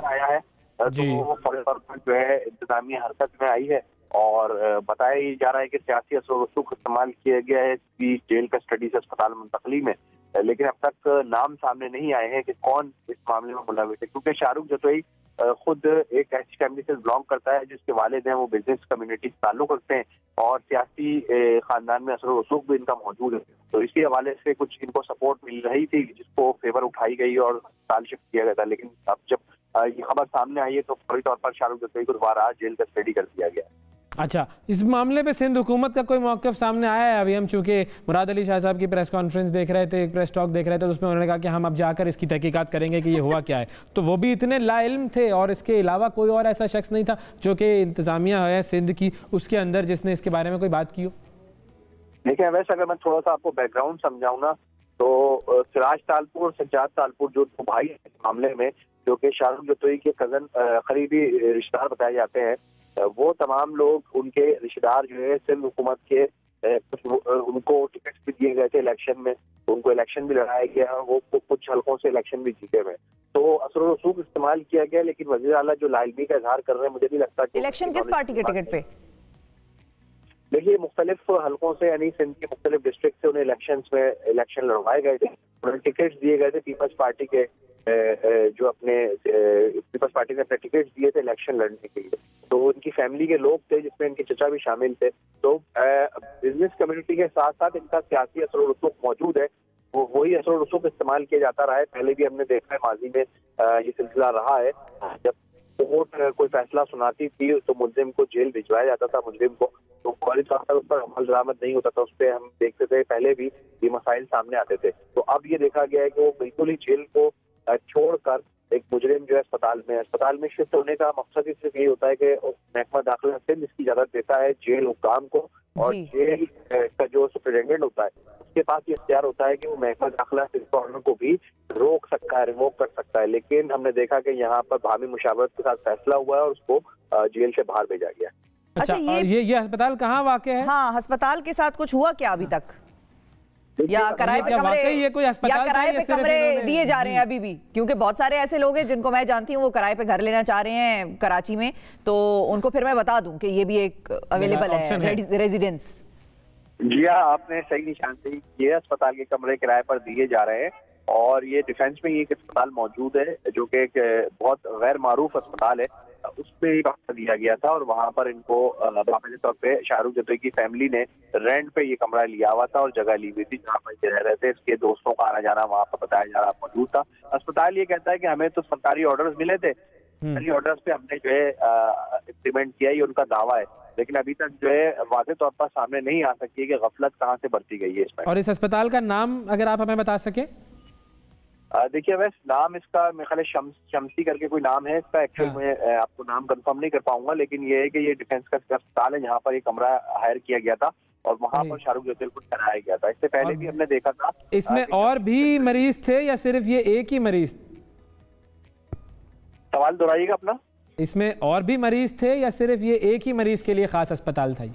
आया है तो वो फौरी तौर पर जो है इंतजामिया हरकत में आई है और बताया जा रहा है कि सियासी असर रसूख इस्तेमाल किया गया है इसकी जेल कस्टडी से अस्पताल मुंतकली में, लेकिन अब तक नाम सामने नहीं आए हैं कि कौन इस मामले में मुलविस है, क्योंकि शाहरुख जतोई खुद एक ऐसी फैमिली से बिलोंग करता है जिसके वालिद हैं वो बिजनेस कम्युनिटी से ताल्लुक रखते हैं और सियासी खानदान में असर रसूख भी इनका मौजूद है। तो इसी हवाले से कुछ इनको सपोर्ट मिल रही थी जिसको फेवर उठाई गई और साल शिफ्ट किया गया था। लेकिन अब जब ये खबर सामने आई है तो फौरी तौर पर शाहरुख जतोई को दोबारा जेल कस्टडी कर दिया गया। अच्छा, इस मामले पे सिंध हुकूमत का कोई मौक़िफ़ सामने आया है? अभी हम चूँकि मुराद अली शाह साहब की प्रेस कॉन्फ्रेंस देख रहे थे, एक प्रेस टॉक देख रहे थे, तो उसमें उन्होंने कहा कि हम अब जाकर इसकी तहकीकात करेंगे कि ये हुआ क्या है। तो वो भी इतने लाइल्म थे और इसके अलावा कोई और ऐसा शख्स नहीं था जो कि इंतज़ामिया है सिंध की उसके अंदर जिसने इसके बारे में कोई बात की हो? देखिए, वैसे अगर मैं थोड़ा सा आपको बैकग्राउंड समझाऊँ ना तो सिराज तालपुर और सज्जाद तालपुर जो दो भाई इस मामले में जो कि शाहरुख जतोई के कज़न करीबी रिश्तेदार बताए जाते हैं, वो तमाम लोग उनके रिश्तेदार जो है सिंध हुकूमत के उनको टिकट्स भी दिए गए थे इलेक्शन में, उनको इलेक्शन भी लड़ाया गया, वो कुछ हल्कों से इलेक्शन भी जीते हुए। तो असर रसूख इस्तेमाल किया गया, लेकिन वज़ीर आला जो लाइलमी का इजहार कर रहे हैं मुझे नहीं लगता इलेक्शन किस पार्टी के टिकट पे। देखिए, मुख्तलिफ हल्कों से यानी सिंध के मुख्तलिफ डिस्ट्रिक्ट से उन्हें इलेक्शन लड़वाए गए थे, उन्हें टिकट्स दिए गए थे। पीपल्स पार्टी के जो अपने पीपल्स पार्टी ने अपने टिकट्स दिए थे इलेक्शन लड़ने के लिए, तो उनकी फैमिली के लोग थे जिसमें इनके चचा भी शामिल थे। तो बिजनेस कम्युनिटी के साथ साथ इनका सियासी असर रसूख मौजूद है, वो वही असर रसूख इस्तेमाल किया जाता रहा है। पहले भी हमने देखा है माजी में ये सिलसिला रहा है, जब कोर्ट कोई फैसला सुनाती थी तो मुलजिम को जेल भिजवाया जाता था, मुलजिम को तो फौरी तौर पर उस पर अमल दरामद नहीं होता था, उस पर हम देखते थे पहले भी ये मसाइल सामने आते थे। तो अब ये देखा गया है कि वो बिल्कुल ही जेल को छोड़कर एक मुजरिम जो है अस्पताल में शिफ्ट होने का मकसद ही सिर्फ ये होता है कि महकमा दाखिला सिंध इसकी इजाजत देता है जेल हुक्काम को, और जेल का जो सुपरिटेंडेंट होता है उसके पास ये इख्तियार होता है कि वो महकमा दाखिला सिंध ऑर्डर को भी रोक सकता है, रिवोक कर सकता है। लेकिन हमने देखा कि यहाँ पर भामी मुशावरत के साथ फैसला हुआ है और उसको जेल से बाहर भेजा गया। अच्छा, ये अस्पताल कहाँ वाक़ है? हाँ, अस्पताल के साथ कुछ हुआ क्या अभी तक, या किराए पे कमरे दिए जा रहे हैं अभी भी? क्योंकि बहुत सारे ऐसे लोग हैं जिनको मैं जानती हूँ वो किराए पे घर लेना चाह रहे हैं कराची में, तो उनको फिर मैं बता दूं कि ये भी एक अवेलेबल है रेजिडेंस। जी हाँ, आपने सही निशानदेही की है, अस्पताल के कमरे किराए पर दिए जा रहे हैं और ये डिफेंस में एक अस्पताल मौजूद है जो कि एक बहुत गैर मारूफ अस्पताल है, उसमें एक कमरा दिया गया था और वहाँ पर इनको बाकायदे तौर पे शाहरुख जतोई की फैमिली ने रेंट पे ये कमरा लिया हुआ था और जगह ली हुई थी जहाँ पर ये रह रहे थे। इसके दोस्तों का आना जाना वहाँ पर बताया जा रहा मौजूद था। अस्पताल ये कहता है कि हमें तो सरकारी ऑर्डर्स मिले थे, सरकारी ऑर्डर्स पे हमने जो है इम्प्लीमेंट किया, ये उनका दावा है, लेकिन अभी तक जो है वाज़ेह तौर पर सामने नहीं आ सकती है कि गफलत कहाँ से बरती गई है इसमें। और इस अस्पताल का नाम अगर आप हमें बता सके? देखिए वैसे नाम इसका मेरे ख्याल शमसी करके कोई नाम है इसका, एक्चुअल में आपको नाम कंफर्म नहीं कर पाऊंगा, लेकिन ये है कि ये डिफेंस का अस्पताल है जहाँ पर ये कमरा हायर किया गया था और वहाँ पर शाहरुख जोतोई को ठहराया गया था। इससे पहले भी हमने देखा था। इसमें और भी मरीज थे या सिर्फ ये एक ही मरीज? सवाल दोहराइएगा अपना। इसमें और भी मरीज थे या सिर्फ ये एक ही मरीज के लिए खास अस्पताल था?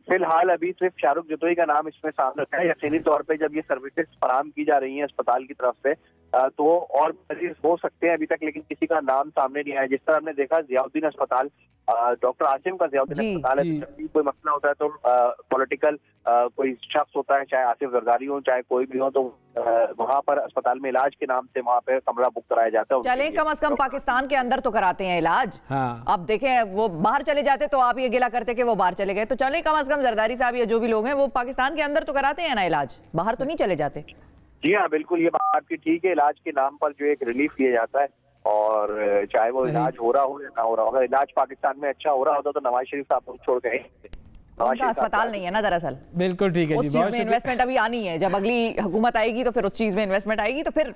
फिलहाल अभी सिर्फ शाहरुख जोतोई का नाम इसमें सामने रखा है। यकीनी तौर पे जब ये सर्विसेज फराहम की जा रही हैं अस्पताल की तरफ से तो और मरीज हो सकते हैं अभी तक, लेकिन किसी का नाम सामने नहीं आया। जिस तरह हमने देखा जियाउद्दीन अस्पताल, डॉक्टर आसिम का जियाउद्दीन अस्पताल है, जब भी कोई मसला होता है तो पॉलिटिकल कोई शख्स होता है, चाहे आसिफ जरदारी हो चाहे कोई भी हो, तो वहाँ पर अस्पताल में इलाज के नाम से वहाँ पे कमरा बुक कराया जाता है। चलें कम से कम पाकिस्तान के अंदर तो कराते हैं इलाज। हाँ। अब देखें वो बाहर चले जाते तो आप ये गिला करते कि वो बाहर चले गए, तो चलें कम से कम जरदारी साहब या जो भी लोग हैं वो पाकिस्तान के अंदर तो कराते हैं ना इलाज, बाहर तो नहीं चले जाते। जी हाँ बिल्कुल, ये बात आपकी ठीक है। इलाज के नाम पर जो एक रिलीफ दिया जाता है और चाहे वो इलाज हो रहा हो या ना हो रहा हो, अगर इलाज पाकिस्तान में अच्छा हो रहा होता तो नवाज शरीफ साहब को छोड़ गए। उनका अस्पताल नहीं है ना दरअसल। बिल्कुल ठीक है उस चीज में इन्वेस्टमेंट अभी आनी है, जब अगली हुकूमत आएगी तो फिर उस चीज में इन्वेस्टमेंट आएगी तो फिर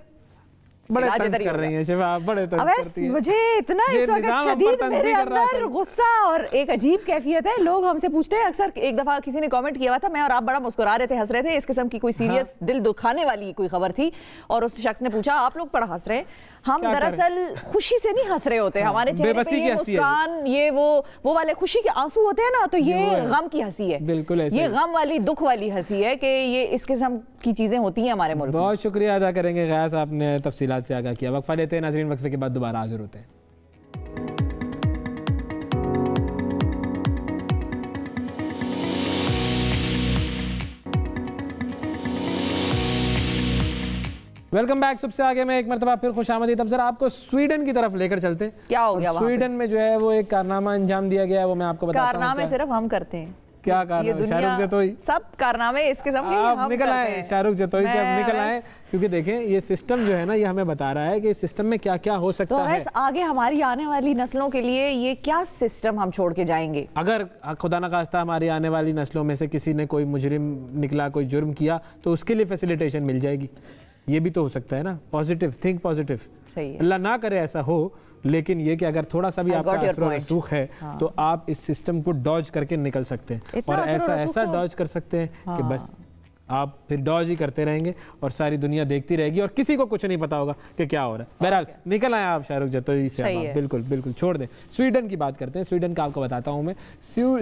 बड़े तंज कर रही हैं शिफा, बड़े तंज करती हैं। मुझे इतना इस वक्त शदीद मेरे अंदर गुस्सा और एक अजीब कैफियत है। लोग हमसे पूछते हैं अक्सर, एक दफा किसी ने कमेंट किया हुआ था, मैं और आप बड़ा मुस्कुरा रहे थे, हंस रहे थे, इस किस्म की कोई सीरियस दिल दुखाने वाली कोई खबर थी और उस शख्स ने पूछा आप लोग बड़ा हंस रहे, हम दरअसल खुशी से नहीं हंस रहे होते, हमारे चेहरे पे ये मुस्कान, ये वो वाले खुशी के आंसू होते हैं ना, तो ये गम की हंसी है। बिल्कुल ये गम वाली दुख वाली हंसी है कि ये इस किस्म की चीजें होती हैं हमारे मुल्क में। बहुत शुक्रिया अदा करेंगे गयास, आपने तफसीलात से आगाह किया। वक्फा लेते हैं नाज़रीन, वक्फे के बाद दोबारा हाजिर होते हैं। Welcome back. सबसे आगे में एक मरतबा फिर खुशामदीद। अब जरा आपको स्वीडन की तरफ लेकर चलते हैं। क्या हो गया स्वीडन में जो है वो एक कारनामा अंजाम दिया गया है, वो मैं आपको बताता हूं। कारनामे सिर्फ हम करते हैं। क्या कारनामे? शाहरुख जतोई सब कारनामे इस किस्म के आप निकल आए, शाहरुख जतोई से अब निकल आए, क्योंकि देखें ये सिस्टम जो है ना, ये हमें बता रहा है कि इस सिस्टम में क्या क्या हो सकता है। आगे हमारी आने वाली नस्लों के लिए ये क्या सिस्टम हम छोड़ के जाएंगे? अगर खुदा न खास्ता हमारी आने वाली नस्लों में से किसी ने कोई मुजरिम निकला, कोई जुर्म किया, तो उसके लिए फैसिलिटेशन मिल जाएगी। ये भी तो हो सकता है ना। Positive think positive. सही है, अल्लाह ना करे ऐसा हो, लेकिन ये कि अगर थोड़ा सा भी आपका असर रसूख है तो आप इस सिस्टम को डॉज करके निकल सकते हैं और ऐसा डॉज कर सकते हैं कि बस आप फिर डॉज ही करते रहेंगे और सारी दुनिया देखती रहेगी और किसी को कुछ नहीं पता होगा कि क्या हो रहा है। बहरहाल निकल आए आप शाहरुख जतोई से, आप बिल्कुल बिल्कुल छोड़ दें। स्वीडन की बात करते हैं। स्वीडन का आपको बताता हूं मैं।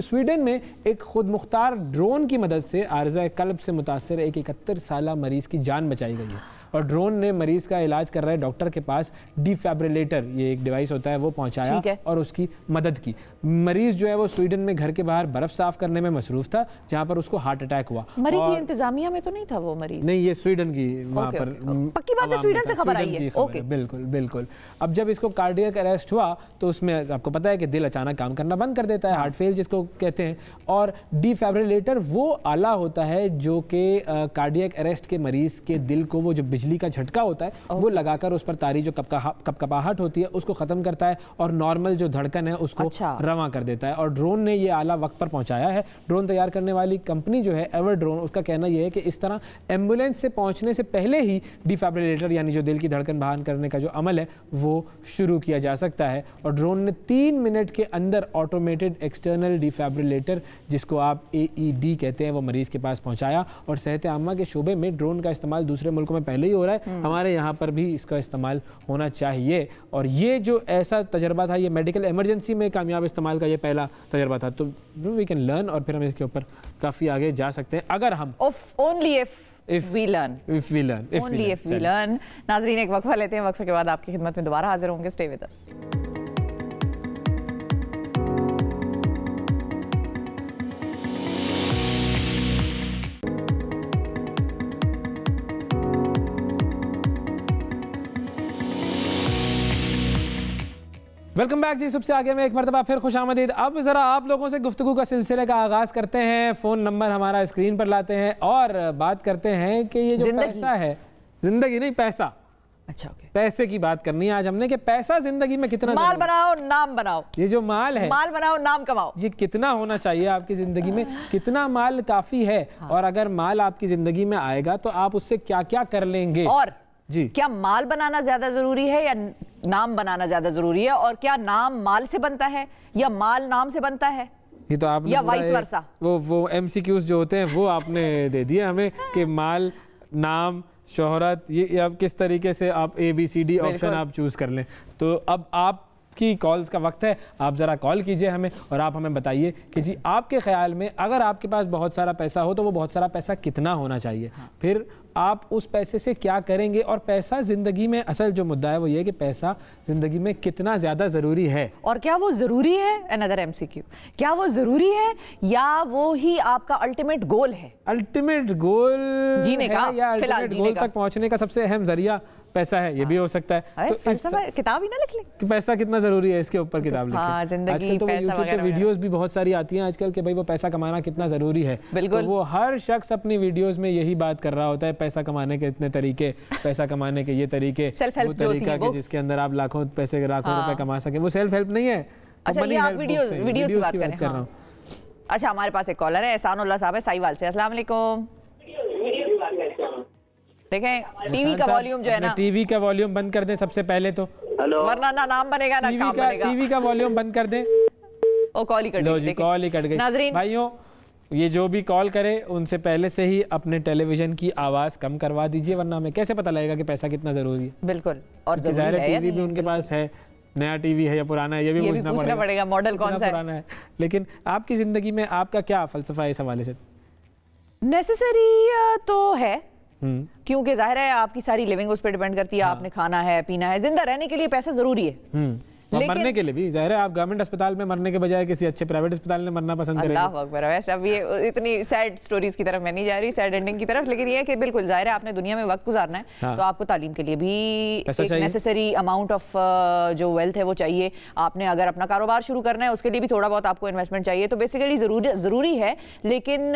स्वीडन में एक खुद मुख्तार ड्रोन की मदद से आर्ज़ा कल्ब से मुतासर एक 71 साला मरीज की जान बचाई गई है और ड्रोन ने मरीज का इलाज कर रहे डॉक्टर के पास डिफैब्रिलेटर, ये एक डिवाइस होता है, वो पहुंचाया और उसकी मदद की। मरीज जो है वो स्वीडन में घर के बाहर बर्फ साफ करने में मसरूफ था, जहां पर उसको हार्ट अटैक हुआ। मरीज की इंतजामिया में तो नहीं था वो मरीज? नहीं, ये स्वीडन की वहां पर पक्की बात है, स्वीडन से खबर आई है। ओके, बिल्कुल बिल्कुल। अब जब इसको कार्डियक अरेस्ट हुआ तो उसमें आपको पता है कि दिल अचानक काम करना बंद कर देता है, हार्ट फेल जिसको कहते हैं। और डिफैब्रिलेटर वो आला होता है जो कि कार्डियक अरेस्ट के मरीज के दिल को, वो जो बिजली का झटका होता है वो लगाकर उस पर तारी जो कपकपाहट होती है उसको खत्म करता है और नॉर्मल जो धड़कन है उसको रवां कर देता है। और ड्रोन ने ये आला वक्त पर पहुंचाया है। ड्रोन तैयार करने वाली कंपनी जो है एवर ड्रोन, उसका कहना यह है कि इस तरह एम्बुलेंस से पहुंचने से पहले ही डिफैब्रिलेटर यानी जो दिल की धड़कन बहाल करने का जो अमल है वो शुरू किया जा सकता है। और ड्रोन ने 3 मिनट के अंदर ऑटोमेटेड एक्सटर्नल डिफैब्रिलेटर, जिसको आप AED कहते हैं, वो मरीज के पास पहुंचाया। और सेहत आमा के शोबे में ड्रोन का इस्तेमाल दूसरे मुल्कों में पहले ही हो रहा है, हमारे यहाँ पर भी इसका इस्तेमाल होना चाहिए। और ये जो ऐसा तजर्बा था, ये मेडिकल इमरजेंसी में कामयाब इस्तेमाल का ये पहला तजर्बा था, तो वी कैन लर्न और फिर हम इसके ऊपर काफ़ी आगे जा सकते हैं अगर हम If we learn. Only if we learn. नाज़रीन एक वक्फा लेते हैं, वक्फे के बाद आपकी खिदमत में दोबारा हाजिर होंगे। Stay with us. Welcome back जी। सबसे आगे में एक मरतबा फिर खुशामदीद। अब ज़रा आप लोगों से गुफ्तगू का सिलसिले का आगाज़ करते हैं। फ़ोन नंबर हमारा स्क्रीन पर लाते हैं और बात करते हैं कि ये जो पैसा है, जिंदगी नहीं पैसा, अच्छा ओके, पैसे की बात करनी है आज हमने कि पैसा जिंदगी में कितना, माल बनाओ नाम बनाओ, ये जो माल है, माल बनाओ नाम कमाओ, ये कितना होना चाहिए आपकी जिंदगी में, कितना माल काफ़ी है और अगर माल आपकी जिंदगी में आएगा तो आप उससे क्या क्या कर लेंगे। और जी। क्या माल बनाना ज्यादा जरूरी है या नाम बनाना ज्यादा जरूरी है, और क्या नाम माल से बनता है या माल नाम से बनता है, ये तो आपने या वाइस वर्सा? वो MCQs जो होते हैं वो आपने दे दिए हमें कि माल, नाम, शोहरत, ये अब किस तरीके से आप ABCD ऑप्शन आप चूज कर लें। तो अब आपकी कॉल्स का वक्त है, आप ज़रा कॉल कीजिए हमें और आप हमें बताइए कि जी आपके ख्याल में अगर आपके पास बहुत सारा पैसा हो तो वो बहुत सारा पैसा कितना होना चाहिए, फिर आप उस पैसे से क्या करेंगे, और पैसा ज़िंदगी में, असल जो मुद्दा है वो ये है कि पैसा ज़िंदगी में कितना ज़्यादा ज़रूरी है, और क्या वो ज़रूरी है, अनदर MCQ, क्या वो ज़रूरी है या वो ही आपका अल्टीमेट गोल है? अल्टीमेट गोल जीने का, या फिलहाल अल्टीमेट जीने गोल का तक पहुंचने का सबसे अहम जरिया पैसा है, ये भी हो सकता है। तो इस किताब ही ना लिख ले कि पैसा कितना जरूरी है, इसके ऊपर किताब लिखें। हाँ, जिंदगी, आजकल तो पैसा यूट्यूब पे वगैरह वीडियोस भी बहुत सारी आती हैं आजकल के भाई वो पैसा कमाना कितना जरूरी है। बिल्कुल। तो वो हर शख्स अपनी वीडियोस में यही बात कर रहा होता है, पैसा कमाने के इतने तरीके, पैसा कमाने के ये तरीके, वो तरीका कि जिसके अंदर आप लाखों पैसे, लाखों रुपए कमा सके। वो सेल्फ हेल्प नहीं है। अच्छा, ये आप वीडियोस की बात कर रहे हैं। अच्छा, हमारे पास एक कॉलर है, एहसानुल्लाह साहब है साहिवाल से। अस्सलाम वालेकुम। देखें टीवी का वॉल्यूम जो है ना, टीवी का वॉल्यूम बंद कर दें सबसे पहले तो, वरना ना नाम बनेगा ना काम बनेगा। टीवी का वॉल्यूम बंद कर दें। ओ कॉल ही कट गई, कॉल ही कट गई। नाज़रीन भाइयों, ये जो भी कॉल करे उनसे पहले से ही अपने टेलीविजन की आवाज कम करवा दीजिए, वरना हमें कैसे पता लगेगा कि पैसा कितना जरूरी है। बिल्कुल, और टीवी भी उनके पास है, नया टीवी है या पुराना है, ये भी पूछना पड़ेगा मॉडल कौन सा पुराना है। लेकिन आपकी जिंदगी में आपका क्या फलसफा है इस हवाले से? नेसेसरी तो है, क्योंकि जाहिर है आपकी सारी लिविंग उस पर डिपेंड करती है। आपने खाना है, पीना है, जिंदा रहने के लिए पैसा जरूरी है, मरने के लिए भी जाहिर है। आप गवर्नमेंट अस्पताल में मरने के बजाय किसी अच्छे प्राइवेट अस्पताल में मरना पसंद करेंगे। अल्लाह अकबर। वैसे अब ये इतनी सैड स्टोरीज की तरफ मैं नहीं जा रही, सैड एंडिंग की तरफ, लेकिन ये है कि बिल्कुल जाहिर है आपने दुनिया में वक्त गुजारना है, तो आपको तालीम के लिए भी एक नेसेसरी अमाउंट ऑफ जो वेल्थ है वो चाहिए। आपने अगर अपना कारोबार शुरू करना है उसके लिए भी थोड़ा बहुत आपको इन्वेस्टमेंट चाहिए। तो बेसिकली जरूरी है, लेकिन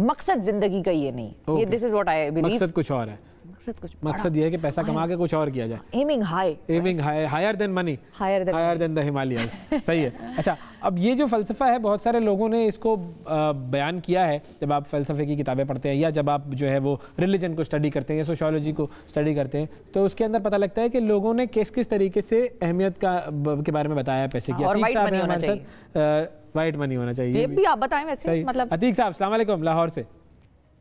मकसद जिंदगी का ये नहीं। ये this is what I believe. मकसद कुछ और है। मकसद ये है कि पैसा कमा के कुछ और किया जाए। Aiming high, higher than money, higher than the Himalayas. सही है। अच्छा, अब ये जो फलसफा है बहुत सारे लोगों ने इसको बयान किया है। जब आप फलसफे की किताबें पढ़ते हैं या जब आप जो है वो रिलीजन को स्टडी करते हैं या सोशियोलॉजी को स्टडी करते हैं, तो उसके अंदर पता लगता है कि लोगों ने किस किस तरीके से अहमियत के बारे में बताया पैसे की। वाइट मनी होना चाहिए। वाइट मनी होना चाहिए, ये भी आप बताएं वैसे। मतलब अतीक साहब, अस्सलाम वालेकुम, लाहौर से।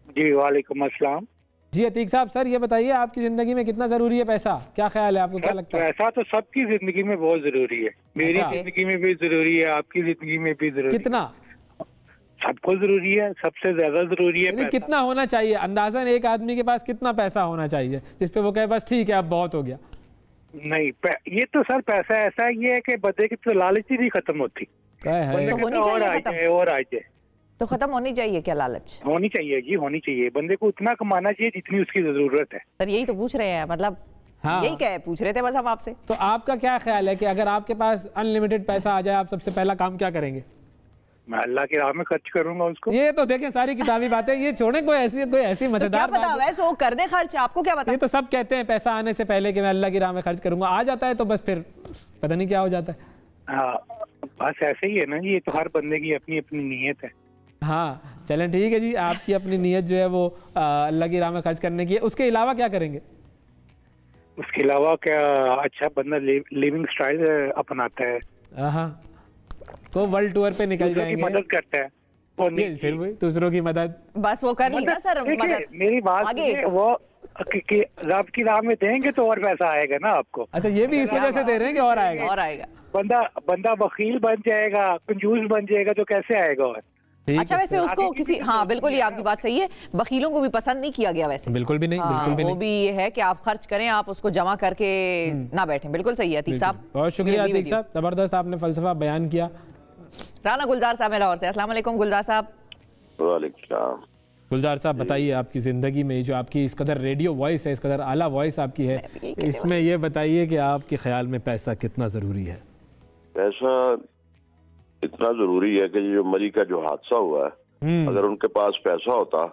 जी वालेकुम अस्सलाम। जी अतीक साहब, सर ये बताइए आपकी जिंदगी में कितना जरूरी है पैसा? क्या ख्याल है आपको, क्या लगता है? पैसा तो सबकी जिंदगी में बहुत जरूरी है। मेरी जिंदगी में भी जरूरी है, आपकी जिंदगी में भी जरूरी है। कितना? सबको जरूरी है, सबसे ज्यादा जरूरी है। कितना होना चाहिए अंदाजन एक आदमी के पास कितना पैसा होना चाहिए जिसपे वो कहे बस ठीक है अब बहुत हो गया? नहीं, ये तो सर पैसा ऐसा ये है कि बंदे की तो लालच ही नहीं खत्म होती। और आ जाए तो खत्म होनी चाहिए क्या लालच? होनी चाहिए जी, होनी चाहिए। बंदे को उतना कमाना चाहिए जितनी उसकी जरूरत है। सर यही तो पूछ रहे हैं, मतलब हाँ। यही क्या पूछ रहे थे बस हम आपसे। तो आपका क्या ख्याल है कि अगर आपके पास अनलिमिटेड पैसा आ जाए, आप सबसे पहला काम क्या करेंगे? मैं अल्लाह की राह में खर्च करूंगा उसको। ये तो देखें सारी किताबी बातें, ये छोड़े कोई ऐसी मजेदार बात। क्या वैसे वो कर दे खर्च, आपको क्या पता? ये तो सब कहते हैं पैसा आने से पहले कि मैं अल्लाह की राह में खर्च करूंगा, आ जाता है तो बस फिर पता नहीं क्या हो जाता है। हाँ बस ऐसे ही है ना, ये तो हर बंदे की अपनी अपनी नीयत है। हाँ चलें ठीक है जी, आपकी अपनी नीयत जो है वो अल्लाह की राह में खर्च करने की है। उसके अलावा क्या करेंगे? उसके अलावा क्या, अच्छा बंदा लिविंग स्टाइल अपनाता है। हाँ, तो वर्ल्ड टूर पे निकल जाएंगे, मदद करता है, फिर वही दूसरों की मदद, बस वो कर ली ना सर मदद। मेरी बात आगे वो कि रब की राह में देंगे तो और पैसा आएगा ना आपको। अच्छा, ये भी इस वजह से दे रहे हैं कि और आएगा। बंदा बखील बन जाएगा, कंजूस बन जाएगा तो कैसे आएगा? और अच्छा वैसे उसको किसी, हाँ बिल्कुल ये आपकी बात सही है, बखीलों को भी पसंद नहीं किया गया वैसे। बिल्कुल भी नहीं, बिल्कुल भी नहीं। वो भी ये है कि आप खर्च करें, आप उसको जमा करके ना बैठें। बिल्कुल सही है अतीक साहब, बहुत शुक्रिया अतीक साहब, जबरदस्त आपने फलसफा बयान किया। राना गुलजार साहब लाहौर से। अस्सलाम वालेकुम गुलजार साहब। वालेकुम। गुलजार साहब बताइए, आपकी ज़िंदगी में जो आपकी इस कदर रेडियो वॉइस है, इस कदर आला वॉइस आपकी है, इसमें ये बताइए कि आपके ख्याल में पैसा कितना ज़रूरी है? पैसा इतना ज़रूरी है कि जो मरी का जो हादसा हुआ है, अगर उनके पास पैसा होता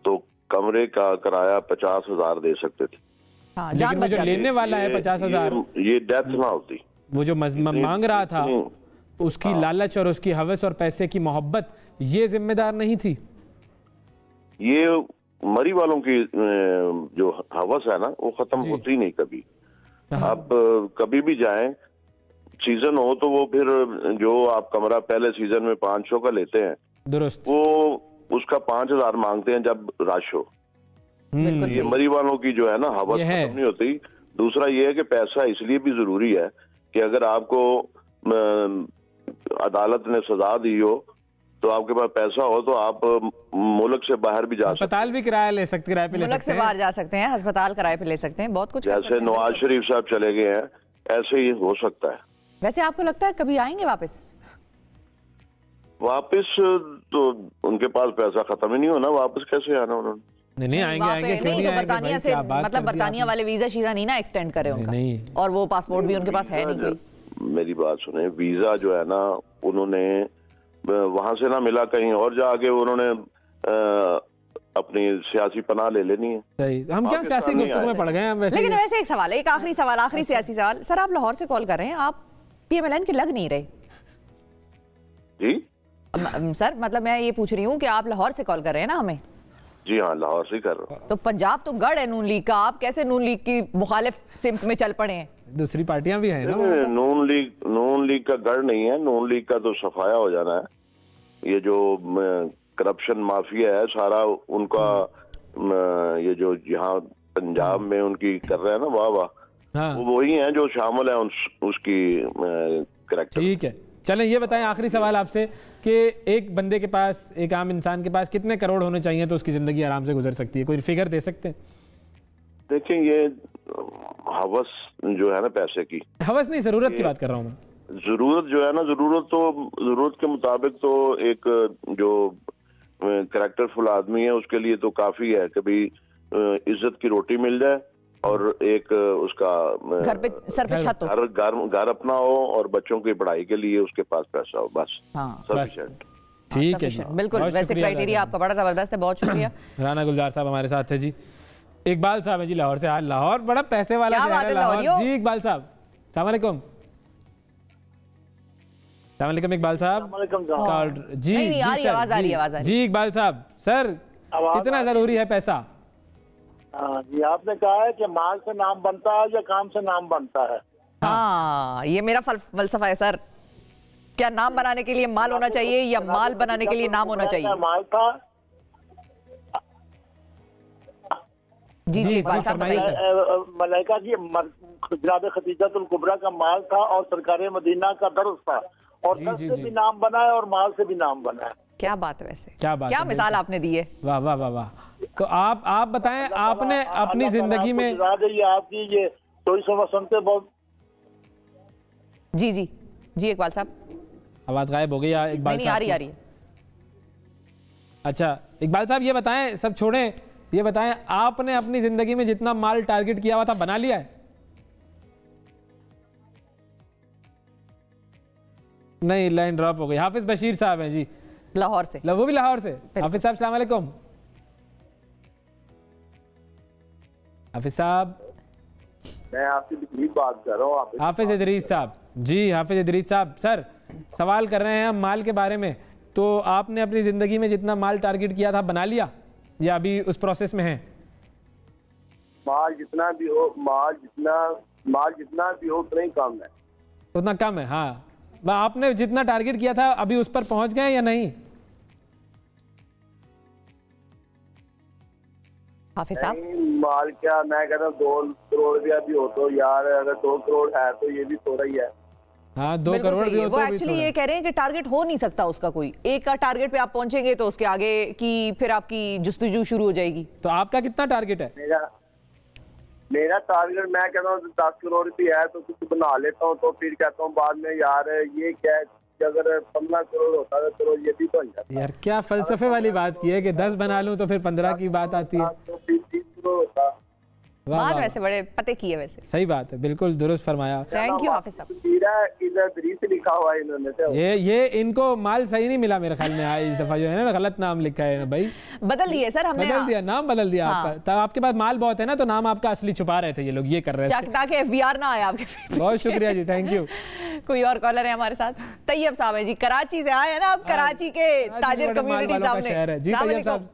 तो कमरे का किराया 50,000 दे सकते थे। हाँ, लेकिन वो जो लेने वाला है 50,000, ये डेथ ना होती। वो जो मांग रहा था, उसकी लालच और उसकी हवस और पैसे की मोहब्बत ये जिम्मेदार नहीं थी। ये मरी वालों की जो हवस है ना वो खत्म होती नहीं कभी। आप कभी भी जाएं, सीजन हो तो वो फिर जो आप कमरा पहले सीजन में 500 का लेते हैं दुरुस्त, वो उसका 5000 मांगते हैं जब रश हो। ये मरी वालों की जो है ना हवस खत्म नहीं होती। दूसरा ये है कि पैसा इसलिए भी जरूरी है कि अगर आपको अदालत ने सजा दी हो तो आपके पास पैसा हो तो आप मुल्क से बाहर भी जा सकते हैं, अस्पताल भी किराया ले सकते, किराए पे ले सकते हैं, मुल्क से बाहर जा सकते हैं, अस्पताल किराए पे ले सकते हैं, बहुत कुछ जैसे नवाज शरीफ साहब चले गए हैं ऐसे ही हो सकता है। वैसे आपको लगता है कभी आएंगे वापस? वापस तो उनके पास पैसा खत्म ही नहीं होना, वापस कैसे आना उन्होंने? नहीं आएंगे, आएंगे क्यों नहीं आएंगे? बरतानिया से मतलब बरतानिया वाले वीजा शीजा नहीं ना एक्सटेंड करे उनका, नहीं, और वो पासपोर्ट भी उनके पास है नहीं कोई। मेरी बात सुने, वीजा जो है ना उन्होंने वहां से ना मिला, कहीं और जाके उन्होंने अपनी सियासी पनाह ले लेनी है। सही, हम क्या सियासी गुफ्तगू में पड़ गए हैं वैसे। लेकिन वैसे एक सवाल है, एक आखिरी सवाल, आखिरी सियासी सवाल। सर आप लाहौर से कॉल कर रहे हैं, आप PMLN के लग नहीं रहे जी? सर मतलब मैं ये पूछ रही हूँ कि आप लाहौर से कॉल कर रहे हैं ना हमें? जी हाँ, लाहौर से कर रहा हूँ। तो पंजाब तो गढ़ है नून लीग का, आप कैसे नून लीग की मुखालिफ सिमत में चल पड़े हैं? दूसरी पार्टियां भी हैं ना। नून लीग का गढ़ नहीं है, नून लीग का तो सफाया हो जाना है। ये जो करप्शन माफिया है सारा उनका, ये जो यहाँ पंजाब में उनकी कर रहे हैं ना वाह वाह, वो वही हैं जो शामिल है उसकी करैक्टर। ठीक है, चलें ये बताएं आखिरी सवाल आपसे कि एक बंदे के पास, एक आम इंसान के पास कितने करोड़ होने चाहिए तो उसकी जिंदगी आराम से गुजर सकती है? कोई फिगर दे सकते हैं? देखिए ये हवस जो है ना पैसे की, हवस नहीं, जरूरत की बात कर रहा हूँ मैं। जरूरत जो है ना, जरूरत के मुताबिक तो एक जो करैक्टरफुल आदमी है उसके लिए तो काफी है कि भाई इज्जत की रोटी मिल जाए और एक उसका घर पे सर पे छत हो, घर अपना हो और बच्चों की पढ़ाई के लिए उसके पास पैसा हो, बस सफिशिएंट। ठीक है, बिल्कुल, वैसे क्राइटेरिया आपका बड़ा जबरदस्त है, बहुत शुक्रिया। राना गुलजार साहब हमारे साथ है जी। इकबाल साहब है जी लाहौर से। लाहौर बड़ा पैसे वाला शहर है लाहौर जी। इकबाल साहब अस्सलाम वालेकुम। अस्सलाम वालेकुम इकबाल साहब जी। आवाज आ रही है जी इकबाल साहब, सर कितना जरूरी है पैसा? जी आपने कहा है कि माल से नाम बनता है या काम से नाम बनता है। हाँ, ये मेरा फलसफा है सर। क्या नाम बनाने के लिए माल होना चाहिए या माल बनाने के लिए नाम होना चाहिए? माल था जी जी मलाइका की जनाब खदीजतुल कुबरा का माल था और सरकार मदीना का दर्स था, और दर्स से भी नाम बना है और माल से भी नाम बना है। क्या बात है, वैसे क्या बात, क्या मिसाल आपने दी है। वाह वाह वाह वाह। तो आप बताएं, आपने अपनी जिंदगी में आपकी ये चोरी समा सुनते बहुत। जी जी जी इकबाल साहब, आवाज गायब हो गई या इकबाल साहब? आ रही है। अच्छा इकबाल साहब ये बताएं, सब छोड़ें, ये बताएं आपने अपनी जिंदगी में जितना माल टारगेट किया हुआ था बना लिया है? नहीं, लाइन ड्रॉप हो गई। हाफिज बशीर साहब हैं जी लाहौर से। वो भी लाहौर से। हाफिज साहब अस्सलाम वालेकुम। हाफिज साहब, मैं आपसे भी बात कर रहा हूँ। हाफिज इदरीस साहब जी। हाफिज इदरीस साहब, सर सवाल कर रहे हैं हम माल के बारे में। तो आपने अपनी जिंदगी में जितना माल टारगेट किया था बना लिया या अभी उस प्रोसेस में है? माल जितना भी हो उतना ही कम है। उतना कम है, हाँ। आपने जितना टारगेट किया था अभी उस पर पहुंच गए या नहीं? हाफिज साहब, माल क्या, मैं कहता हूँ 2 करोड़ भी हो तो यार, अगर 2 करोड़ है तो ये भी थोड़ा ही है। हाँ, 2 करोड़ भी हो तो एक्चुअली ये कह रहे हैं कि टारगेट हो नहीं सकता उसका कोई एक का। टारगेट पे आप पहुंचेंगे तो उसके आगे की फिर आपकी जुस्तजू शुरू हो जाएगी। तो आपका कितना टारगेट है? मेरा टारगेट मैं कहता हूँ 10 करोड़ भी है तो कुछ बना लेता हूँ, तो फिर कहता हूँ बाद में यार ये क्या है, अगर 15 करोड़ होता है तो ये भी बन जाता। यार क्या फलसफे वाली बात की है कि 10 बना लूं तो फिर 15 की बात आती है। तो फिर 30 करोड़ होता। बात वैसे बड़े पते की है वैसे। सही बात है, बिल्कुल दुरुस्त फरमाया। थैंक यू हाफिज साहब। लिखा हुआ है इन्होंने। ये इनको माल सही नहीं मिला मेरे ख्याल में। इस दफा जो है ना गलत नाम लिखा है ना भाई। बदल दिए सर हमने, बदल दिया, नाम बदल दिया आपका। तब आपके पास माल बहुत है ना तो नाम आपका असली छुपा रहे थे ये लोग, ये कर रहे थे ताकि FBR ना आए आपके। बहुत शुक्रिया जी, थैंक यू। कोई और कॉलर है हमारे साथ? तैयब साहब है जी, कराची से आए हैं ना आप, कराची के ताजिर कम्युनिटी सामने। जी तैयब साहब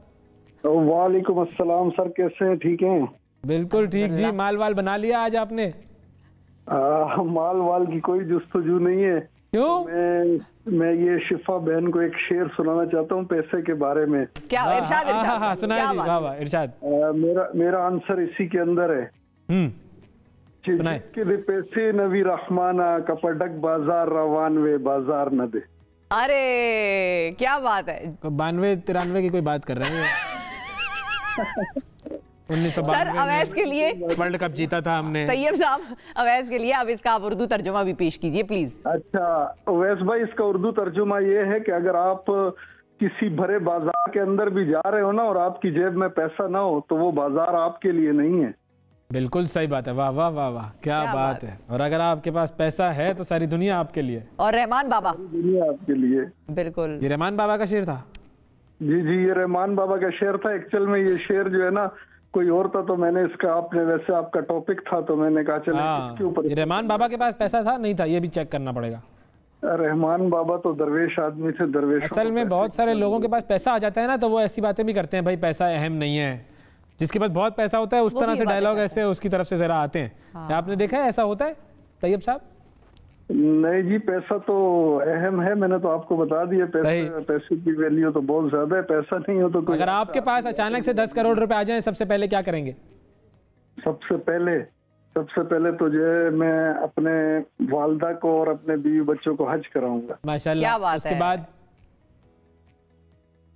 वालेकुम अस्सलाम सर, कैसे हैं? ठीक हैं? बिल्कुल ठीक जी। माल वाल बना लिया आज आपने? माल वाल की कोई जुस्तजू नहीं है। क्यों? मैं ये शिफा बहन को एक शेर सुनाना चाहता हूँ पैसे के बारे में। क्या इरशाद? हाँ सुनाइए जी। वाह वाह इरशाद। मेरा आंसर इसी के अंदर है। के पैसे नवी रहमाना कपड़क बाजार रवान वे बाजार न दे। अरे क्या बात है। 92-93 की कोई बात कर रहे हैं? 1992 सर अवैस के लिए वर्ल्ड कप जीता था हमने। तैयब साहब अवैस के लिए अब इसका आप उर्दू तर्जुमा भी पेश कीजिए प्लीज। अच्छा अवैस भाई, इसका उर्दू तर्जुमा ये है कि अगर आप किसी भरे बाजार के अंदर भी जा रहे हो ना और आपकी जेब में पैसा ना हो तो वो बाजार आपके लिए नहीं है। बिल्कुल सही बात है। वाह वाह वाह वाह, क्या बात है। और अगर आपके पास पैसा है तो सारी दुनिया आपके लिए। और रहमान बाबा दुनिया आपके लिए। बिल्कुल, ये रहमान बाबा का शेर था। जी जी, ये रहमान बाबा का शेर था। एक्चुअल में ये शेर जो है ना कोई और था, तो मैंने इसका, आपने वैसे आपका टॉपिक था तो मैंने कहा चलो इसके ऊपर। रहमान बाबा के पास पैसा था नहीं था ये भी चेक करना पड़ेगा। रहमान बाबा तो दरवेश आदमी थे, दरवेश। असल में बहुत सारे लोगों के पास पैसा आ जाता है ना तो वो ऐसी बातें भी करते हैं, भाई पैसा अहम नहीं है। जिसके पास बहुत पैसा होता है उस तरह से डायलॉग ऐसे उसकी तरफ से जरा आते हैं। हाँ। आपने देखा है ऐसा होता है तैयब साहब? नहीं जी, पैसा तो अहम है, मैंने तो आपको बता दिया। पैसे की वैल्यू तो बहुत ज्यादा है। पैसा नहीं हो तो कोई। अगर आपके पास अचानक से 10 करोड़ रुपए आ जाए सबसे पहले क्या करेंगे? सबसे पहले तो जो है मैं अपने वालदा को और अपने बीवी बच्चों को हज कराऊंगा। माशाल्लाह। उसके बाद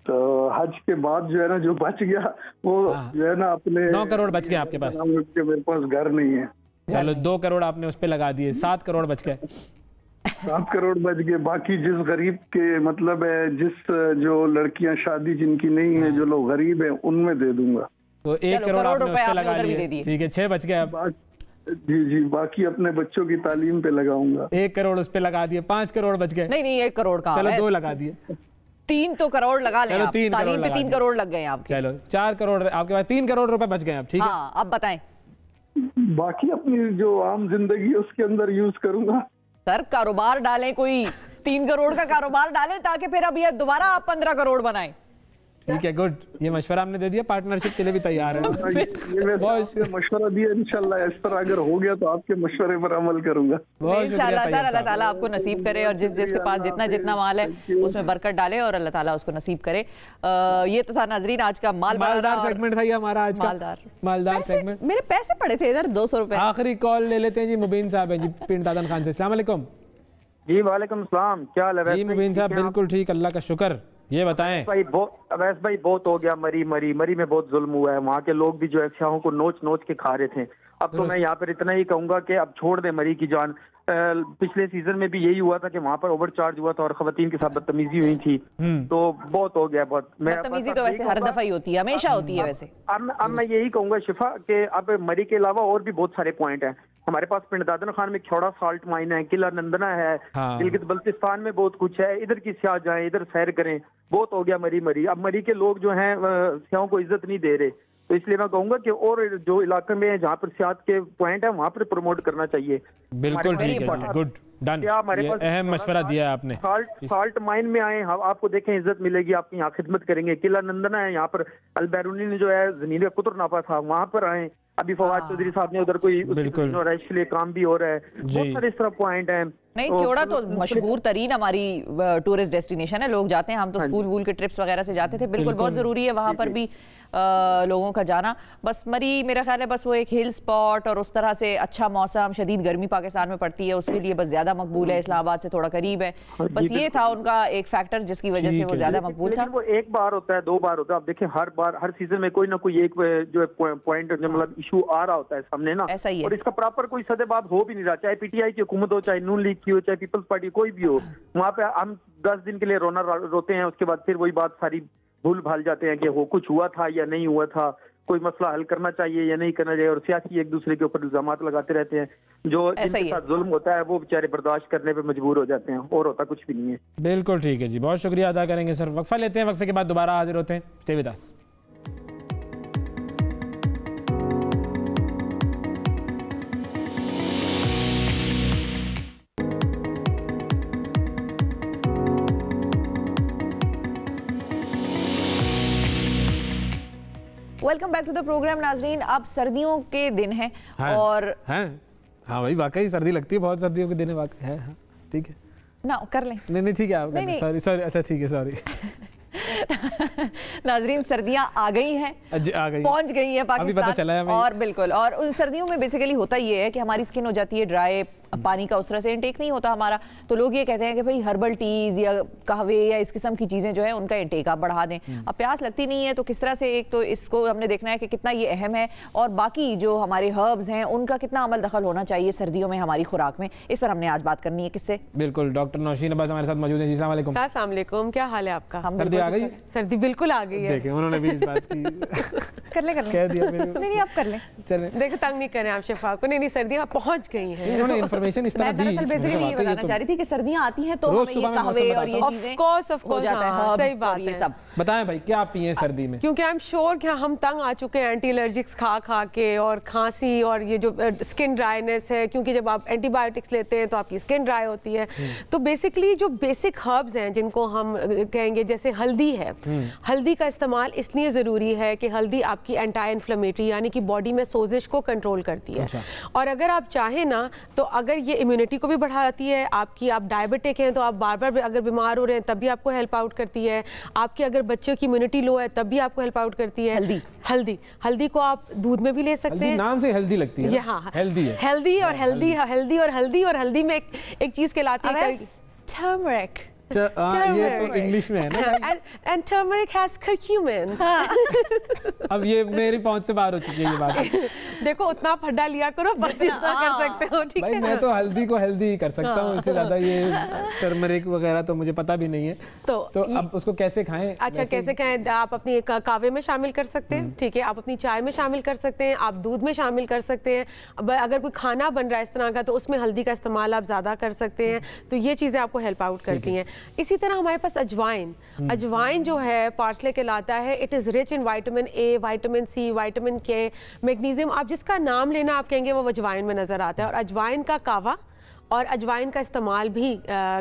तो हज के बाद जो है ना जो बच गया वो जो है ना अपने 9 करोड़ बच गए आपके पास। मेरे पास घर नहीं है। चलो 2 करोड़ आपने उस पे लगा दिए, 7 करोड़ बच गए। 7 करोड़ बच गए। बाकी जिस गरीब के मतलब है, जिस जो लड़कियां शादी जिनकी नहीं है, जो लोग गरीब है उनमें दे दूंगा। तो 1 करोड़ आपने उस पे लगा दिए। ठीक है 6 बच गए अब। जी जी, बाकी अपने बच्चों की तालीम पे लगाऊंगा। 1 करोड़ उस पे लगा दिए, 5 करोड़ बच गए। नहीं 1 करोड़ का चलो 2 लगा दिए। 3 तो करोड़ लगा लें आप। 3 तालीम पे 3 करोड़ लग गए आपके। चलो 4 करोड़ आपके पास, 3 करोड़ रुपए बच गए अब। ठीक है हाँ, अब बताएं। बाकी अपनी जो आम जिंदगी है उसके अंदर यूज करूंगा। सर कारोबार डालें, कोई 3 करोड़ का कारोबार डालें ताकि फिर अब ये दोबारा आप 15 करोड़ बनाएं। ठीक है गुड, ये मशवरा हमने दे दिया, पार्टनरशिप के लिए भी तैयार है। मशवरा दिया, इंशाल्लाह इस तरह अगर हो गया तो आपके मशवरे पर अमल करूंगा। इंशाल्लाह सर, अल्लाह ताला आपको नसीब करे और जिसके पास जितना माल है उसमें बरकत डाले और अल्लाह ताला उसको नसीब करे। ये तो था नाजरीन आज का मालदार सेगमेंट था ये हमारा आज का मालदार सेगमेंट। मेरे पैसे पड़े थे इधर 200 रुपए। आखिरी कॉल ले लेते हैं जी, मुबीन साहब है जी पिंड दादन खान से। अस्सलाम वालेकुम। जी वालेकुम सलाम, क्या हाल है? जी मुबीन साहब बिल्कुल ठीक, अल्लाह का शुक्र। ये बताएं अवैस भाई, बहुत हो गया। मरी में बहुत जुल्म हुआ है। वहाँ के लोग भी जो है स्याहों को नोच के खा रहे थे। अब तो मैं यहाँ पर इतना ही कहूंगा कि अब छोड़ दे मरी की जान। पिछले सीजन में भी यही हुआ था कि वहाँ पर ओवरचार्ज हुआ था और खवातीन के साथ बदतमीजी हुई थी। तो बहुत हो गया बहुत। बदतमीजी तो वैसे हर दफा ही होती है, हमेशा होती है वैसे। अब मैं यही कहूंगा शिफा कि अब मरी के अलावा और भी बहुत सारे पॉइंट हैं हमारे पास। पिंड दादन खान में खौड़ा साल्ट माइन है, किला नंदना है, गिलगित बल्तिस्तान में बहुत कुछ है। इधर की स्याह जाएं, इधर सैर करें। बहुत हो गया मरी। अब मरी के लोग जो हैं स्याहों को इज्जत नहीं दे रहे, तो इसलिए मैं कहूंगा कि और जो इलाके में जहाँ पर सियाहत के पॉइंट है वहाँ पर प्रमोट करना चाहिए। बिल्कुल ठीक है, गुड डन। ये अहम मशवरा दिया है आपने। साल्ट माइन में आए, आपको देखें इज्जत मिलेगी, आपकी यहाँ खिदमत करेंगे। किला नंदना है, यहाँ पर अलबैरूनी ने जो है जमीन का कुतर नापा था, वहाँ पर आए। अभी फवाद चौधरी साहब ने उधर कोई के लिए काम भी हो रहा है। बहुत सारे इस तरह पॉइंट है। नहीं क्योड़ा तो मशहूर तरीन हमारी टूरिस्ट डेस्टिनेशन है, लोग जाते हैं। हम तो स्कूल वूल के ट्रिप्स वगैरह से जाते थे। बिल्कुल बहुत जरूरी है वहां पर भी लोगों का जाना। बस मरी मेरा ख्याल है बस वो एक हिल स्पॉट और उस तरह से अच्छा मौसम, शदीद गर्मी पाकिस्तान में पड़ती है उसके लिए बस ज्यादा मकबूल है। इस्लामाबाद से थोड़ा करीब है, बस ये था उनका एक फैक्टर जिसकी वजह से वो ज्यादा मकबूल था। वो एक बार होता है, 2 बार होता है। आप देखें हर बार हर सीजन में कोई ना कोई एक जो पॉइंट मतलब इशू आ रहा होता है सामने ना, ऐसा ही है। और इसका प्रॉपर कोई सदेबाब हो भी नहीं रहा, चाहे पीटीआई की हुकूमत हो, चाहे नून लीग की हो, चाहे पीपल्स पार्टी कोई भी हो। वहाँ पे हम 10 दिन के लिए रोते हैं, उसके बाद फिर वही बात सारी भूल भाल जाते हैं कि वो कुछ हुआ था या नहीं हुआ था, कोई मसला हल करना चाहिए या नहीं करना चाहिए, और सियासी एक दूसरे के ऊपर इल्जामात लगाते रहते हैं। जो जिनके साथ जुल्म होता है वो बेचारे बर्दाश्त करने पे मजबूर हो जाते हैं, और होता कुछ भी नहीं है। बिल्कुल ठीक है जी, बहुत शुक्रिया अदा करेंगे सर। वक्फा लेते हैं, वक्फे के बाद दोबारा हाजिर होते हैं। Stay with us. Welcome back to the programme नाजरीन। अब सर्दियों के दिन हैं और हाँ भाई वाकई सर्दी लगती है, बहुत सर्दियों के दिन है। हाँ ठीक है ना, कर लें। नहीं ठीक है आप सॉरी अच्छा ठीक है सॉरी। नाजरीन सर्दियां आ गई हैं, पहुंच गई हैं पाकिस्तान, अभी पता चला है और बिल्कुल। और उन सर्दियों में बेसिकली होता ये है कि हमारी स्किन हो जाती है ड्राई, पानी का उस तरह से इंटेक नहीं होता हमारा, तो लोग ये कहते हैं कि भाई हर्बल टीज या कहवे या इस किस्म की चीजें जो है उनका इंटेक आप बढ़ा दें। अब प्यास लगती नहीं है तो किस तरह से, एक तो इसको हमने देखना है कि कितना ये अहम है, और बाकी जो हमारे हर्ब्स हैं उनका कितना अमल दखल होना चाहिए सर्दियों में हमारी खुराक में, इस पर हमने आज बात करनी है। किससे? बिल्कुल, डॉक्टर नौशीन अब्बास हमारे साथ मौजूद है। जी अस्सलाम वालेकुम। अस्सलाम वालेकुम, क्या हाल है आपका? सर्दी आ गई? सर्दी बिल्कुल आ गई है। देखिए उन्होंने भी इस बात की कर ले कह दिया। नहीं आप कर ले, चलें। देखो तंग नहीं करें आप शिफा को। नहीं सर्दियां पहुंच गई हैं। इन्होंने इंफॉर्मेशन इस तरह दी। बेसिकली ये बताना चाह रही थी कि सर्दियां आती हैं तो हमें ये कहवे और ये चीजें हो जाता है। सही बात है। सब बताएं भाई क्या पिए सर्दी में, क्योंकि आई एम श्योर कि हम तंग आ चुके हैं एंटी एलर्जिक्स खा के, और खांसी और ये जो स्किन ड्राइनेस है, क्योंकि जब आप एंटीबायोटिक्स लेते हैं तो आपकी स्किन ड्राई होती है। तो बेसिकली जो बेसिक हर्ब्स हैं जिनको हम कहेंगे, जैसे हल्दी है, हल्दी का इस्तेमाल इसलिए ज़रूरी है कि हल्दी आपकी एंटी इन्फ्लेमेटरी यानी कि बॉडी में सोजिश को कंट्रोल करती है। और अगर आप चाहें ना तो अगर ये इम्यूनिटी को भी बढ़ाती है आपकी, आप डायबिटिक हैं तो आप बार बार अगर बीमार हो रहे हैं तब भी आपको हेल्प आउट करती है, आपकी अगर बच्चों की इम्यूनिटी लो है तब भी आपको हेल्प आउट करती है। हल्दी को आप दूध में भी ले सकते हैं, नाम से हेल्दी लगती है। हाँ हेल्दी है, हल्दी में एक चीज कहलाती है टर्मरिक। ये तो इंग्लिश में है ना। And turmeric has curcumin. अब ये मेरी पहुंच से बाहर हो चुकी है ये बात। देखो उतना फड्डा लिया करो, बस जितना कर सकते हो। ठीक है, मैं तो हल्दी को हेल्दी कर सकता हूँ, इससे ज्यादा ये टर्मरिक वगैरह तो मुझे पता भी नहीं है। तो अब उसको कैसे खाएं? अच्छा कैसे खाएं? आप अपनी कावे में शामिल कर सकते हैं, ठीक है, आप अपनी चाय में शामिल कर सकते हैं, आप दूध में शामिल कर सकते हैं। अब अगर कोई खाना बन रहा है इस तरह का तो उसमें हल्दी का इस्तेमाल आप ज्यादा कर सकते हैं। तो ये चीजें आपको हेल्प आउट करती हैं। इसी तरह हमारे पास अजवाइन जो है पार्सले कहलाता है। It is rich in vitamin A, vitamin C, vitamin K, magnesium. आप जिसका नाम लेना आप कहेंगे वो अजवाइन में नजर आता है। और अजवाइन का कावा और अजवाइन का इस्तेमाल भी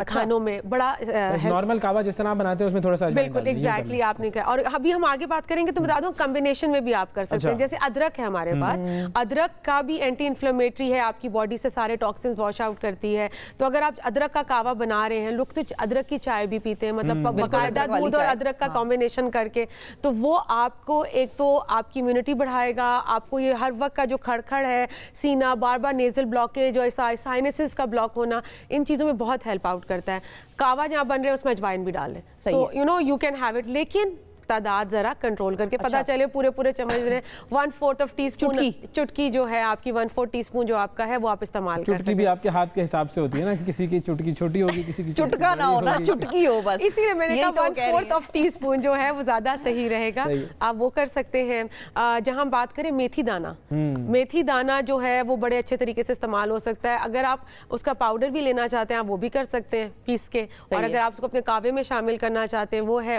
खानों में बड़ा नॉर्मल कावा जिस तरह आप बनाते हैं उसमें थोड़ा सा बिल्कुल एग्जैक्टली आपने कहा। और अभी हम आगे बात करेंगे तो बता दूं कॉम्बिनेशन में भी आप कर सकते हैं। जैसे अदरक है हमारे पास, अदरक का भी एंटी इन्फ्लेमेटरी है, आपकी बॉडी से सारे टॉक्सिन्स वॉश आउट करती है। तो अगर आप अदरक का कावा बना रहे हैं, लोग तो अदरक की चाय भी पीते हैं, मतलब बाकायदा दूध और अदरक का कॉम्बिनेशन करके, तो वो आपको एक तो आपकी इम्यूनिटी बढ़ाएगा, आपको ये हर वक्त का जो खड़खड़ है, सीना, बार बार नेजल ब्लॉकेज और साइनसेस का ब्लॉक होना, इन चीजों में बहुत हेल्प आउट करता है। कावा जहाँ बन रहे हैं उसमें अजवाइन भी डालें, so you know you can have it, लेकिन तादाद जरा कंट्रोल करके। पता चले पूरे चम्मच में 1/4 टीस्पून, चुटकी जो है आपकी 1/4 टीस्पून जो आपका है वो आप इस्तेमाल कर सकते हैं। चुटकी भी आपके हाथ के हिसाब से होती है ना, कि किसी की चुटकी छोटी होगी, किसी की चुटका ना हो ना, चुटकी हो बस। इसीलिए मैंने कहा 1/4 टीस्पून जो है वो ज्यादा सही रहेगा। आप वो कर सकते हैं। जहां हम बात करें मेथी दाना, मेथी दाना जो है वो बड़े अच्छे तरीके से इस्तेमाल हो सकता है। अगर आप उसका पाउडर भी लेना चाहते हैं आप वो भी कर सकते हैं पीस के। और अगर आप उसको अपने कावे में शामिल करना चाहते हैं वो है,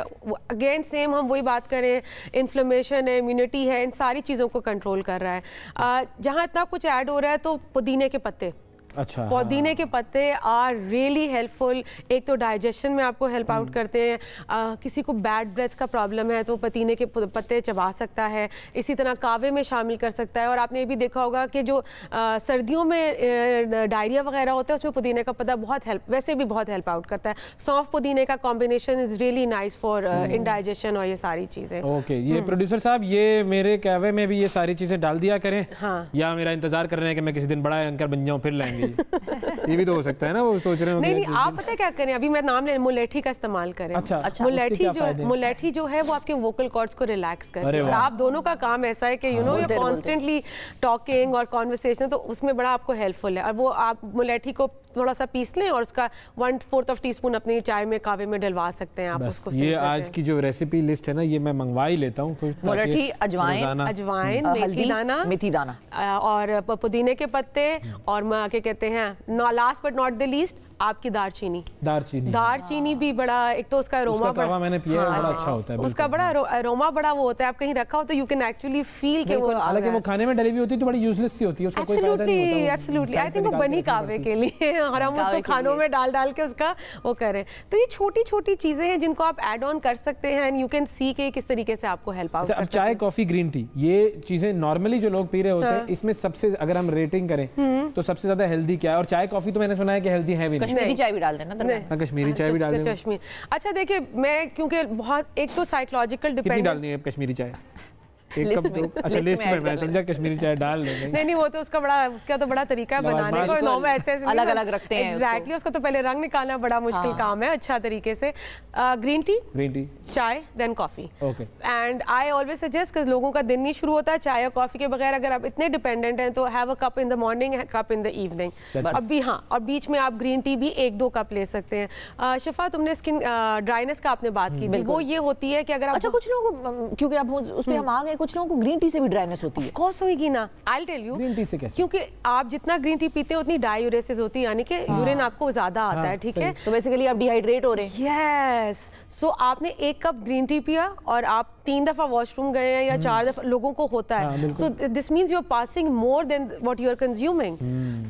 अगेन सेम हम वही बात करें, इन्फ्लेमेशन है, इम्यूनिटी है, इन सारी चीज़ों को कंट्रोल कर रहा है। जहाँ इतना कुछ ऐड हो रहा है तो पुदीने के पत्ते, अच्छा, पुदीने के पत्ते आर रियली हेल्पफुल। एक तो डाइजेशन में आपको हेल्प आउट करते हैं। किसी को बैड ब्रेथ का प्रॉब्लम है तो पुदीने के पत्ते चबा सकता है। इसी तरह कावे में शामिल कर सकता है। और आपने ये भी देखा होगा कि जो सर्दियों में डायरिया वगैरह होता है उसमें पुदीने का पत्ता वैसे भी बहुत हेल्प आउट करता है। सौंफ पुदीने का combination is really nice for indigestion और ये सारी चीज़ें। ओके, ये प्रोड्यूसर साहब ये मेरे कावे में भी ये सारी चीज़ें डाल दिया करें। हाँ, या मेरा इंतजार कर रहे हैं कि मैं किसी दिन बड़ा एंकर बन जाऊँ फिर लाएंगे। ये भी तो हो सकता है ना, वो सोच रहे हो। नहीं, आप पता है क्या करें, अभी मैं नाम ले, मुलेठी का इस्तेमाल करें। अच्छा, मुलेठी जो है वो आपके वोकल कॉर्ड्स को रिलैक्स करती है। और आप दोनों का काम ऐसा है कि you know you constantly talking और कॉन्वर्सेशन, तो उसमें बड़ा आपको हेल्पफुल है। और वो आप मुलेठी को थोड़ा सा पीस लें और उसका 1/4 टीस्पून अपनी चाय में कावे में डलवा सकते हैं आप उसको। ये आज की जो रेसिपी लिस्ट है ना ये मैं मंगवा ही लेता हूँ। मुलेठी, अजवाइन, मेथी दाना और पुदीने के पत्ते और क्या कहते हैं, last but not the least आपकी दारचीनी भी बड़ा, एक तो उसका अरोमा बड़ा, मैंने पिया है, बड़ा अच्छा होता है, उसका बड़ा अरोमा बड़ा वो होता है, आप कहीं रखा हो तो यू कैन एक्चुअली फील कि वो, हालांकि वो खाने में डली हुई होती है तो बड़ी यूजलेस सी होती है, उसका कोई फायदा नहीं होता। एब्सोल्युटली आई थिंक वो बनी कावे के लिए और हम उसको खानों में डाल के उसका वो करें। तो ये छोटी छोटी चीजें हैं जिनको आप ऐड ऑन कर सकते हैं एंड यू कैन सी के किस तरीके से आपको हेल्प आउट कर सकते हैं। चाय, कॉफी, ग्रीन टी, ये चीजें नॉर्मली जो लोग पी रहे होते हैं, इसमें सबसे अगर हम रेटिंग करें तो सबसे ज्यादा हेल्दी क्या है? और चाय कॉफी तो मैंने सुना है कि हेल्दी है भी नहीं। कश्मीरी चाय भी डाल देना, कश्मीरी चाय भी डाल देना। अच्छा देखिए, मैं क्योंकि बहुत एक तो साइकोलॉजिकल डिपेंडेंस डालनी है कश्मीरी चाय, एक कप दो, अच्छा लिस्ट में, मैं समझा कश्मीरी चाय डाल लेंगे। नहीं वो तो उसका तो बड़ा तरीका है बनाने का, नॉर्मल ऐसे अलग अलग रखते हैं एग्जैक्टली, उसको तो पहले रंग निकालना बड़ा मुश्किल काम है अच्छा तरीके से। Green tea, chai, then coffee. And I always suggest कि लोगों का दिन नहीं शुरू होता है चाय या कॉफी के बगैर। अगर आप इतने डिपेंडेंट हैं तो have a cup in the morning, cup in the evening. अभी हाँ, और बीच में आप ग्रीन टी भी 1-2 कप ले सकते हैं। शिफा, तुमने स्किन ड्राइनेस का आपने बात की, वो ये होती है कि अगर अच्छा कुछ लोगों को, क्योंकि आप उसमें हम आ गए, कुछ लोगों को ग्रीन टी से भी ड्राइनेस होती है। ऑफ कोर्स होगी ना, I will tell you. Green tea से कैसे? क्योंकि आप जितना ग्रीन टी पीते हो उतनी डायूरेसिस होती है, यानी कि यूरिन आपको ज्यादा आता है, ठीक है? तो बेसिकली आप डिहाइड्रेट हो रहे हैं। यस, सो आपने 1 कप ग्रीन टी पिया और आप 3 दफा वॉशरूम गए हैं या 4 दफा, लोगों को होता है, so this means you are passing more than what you are consuming,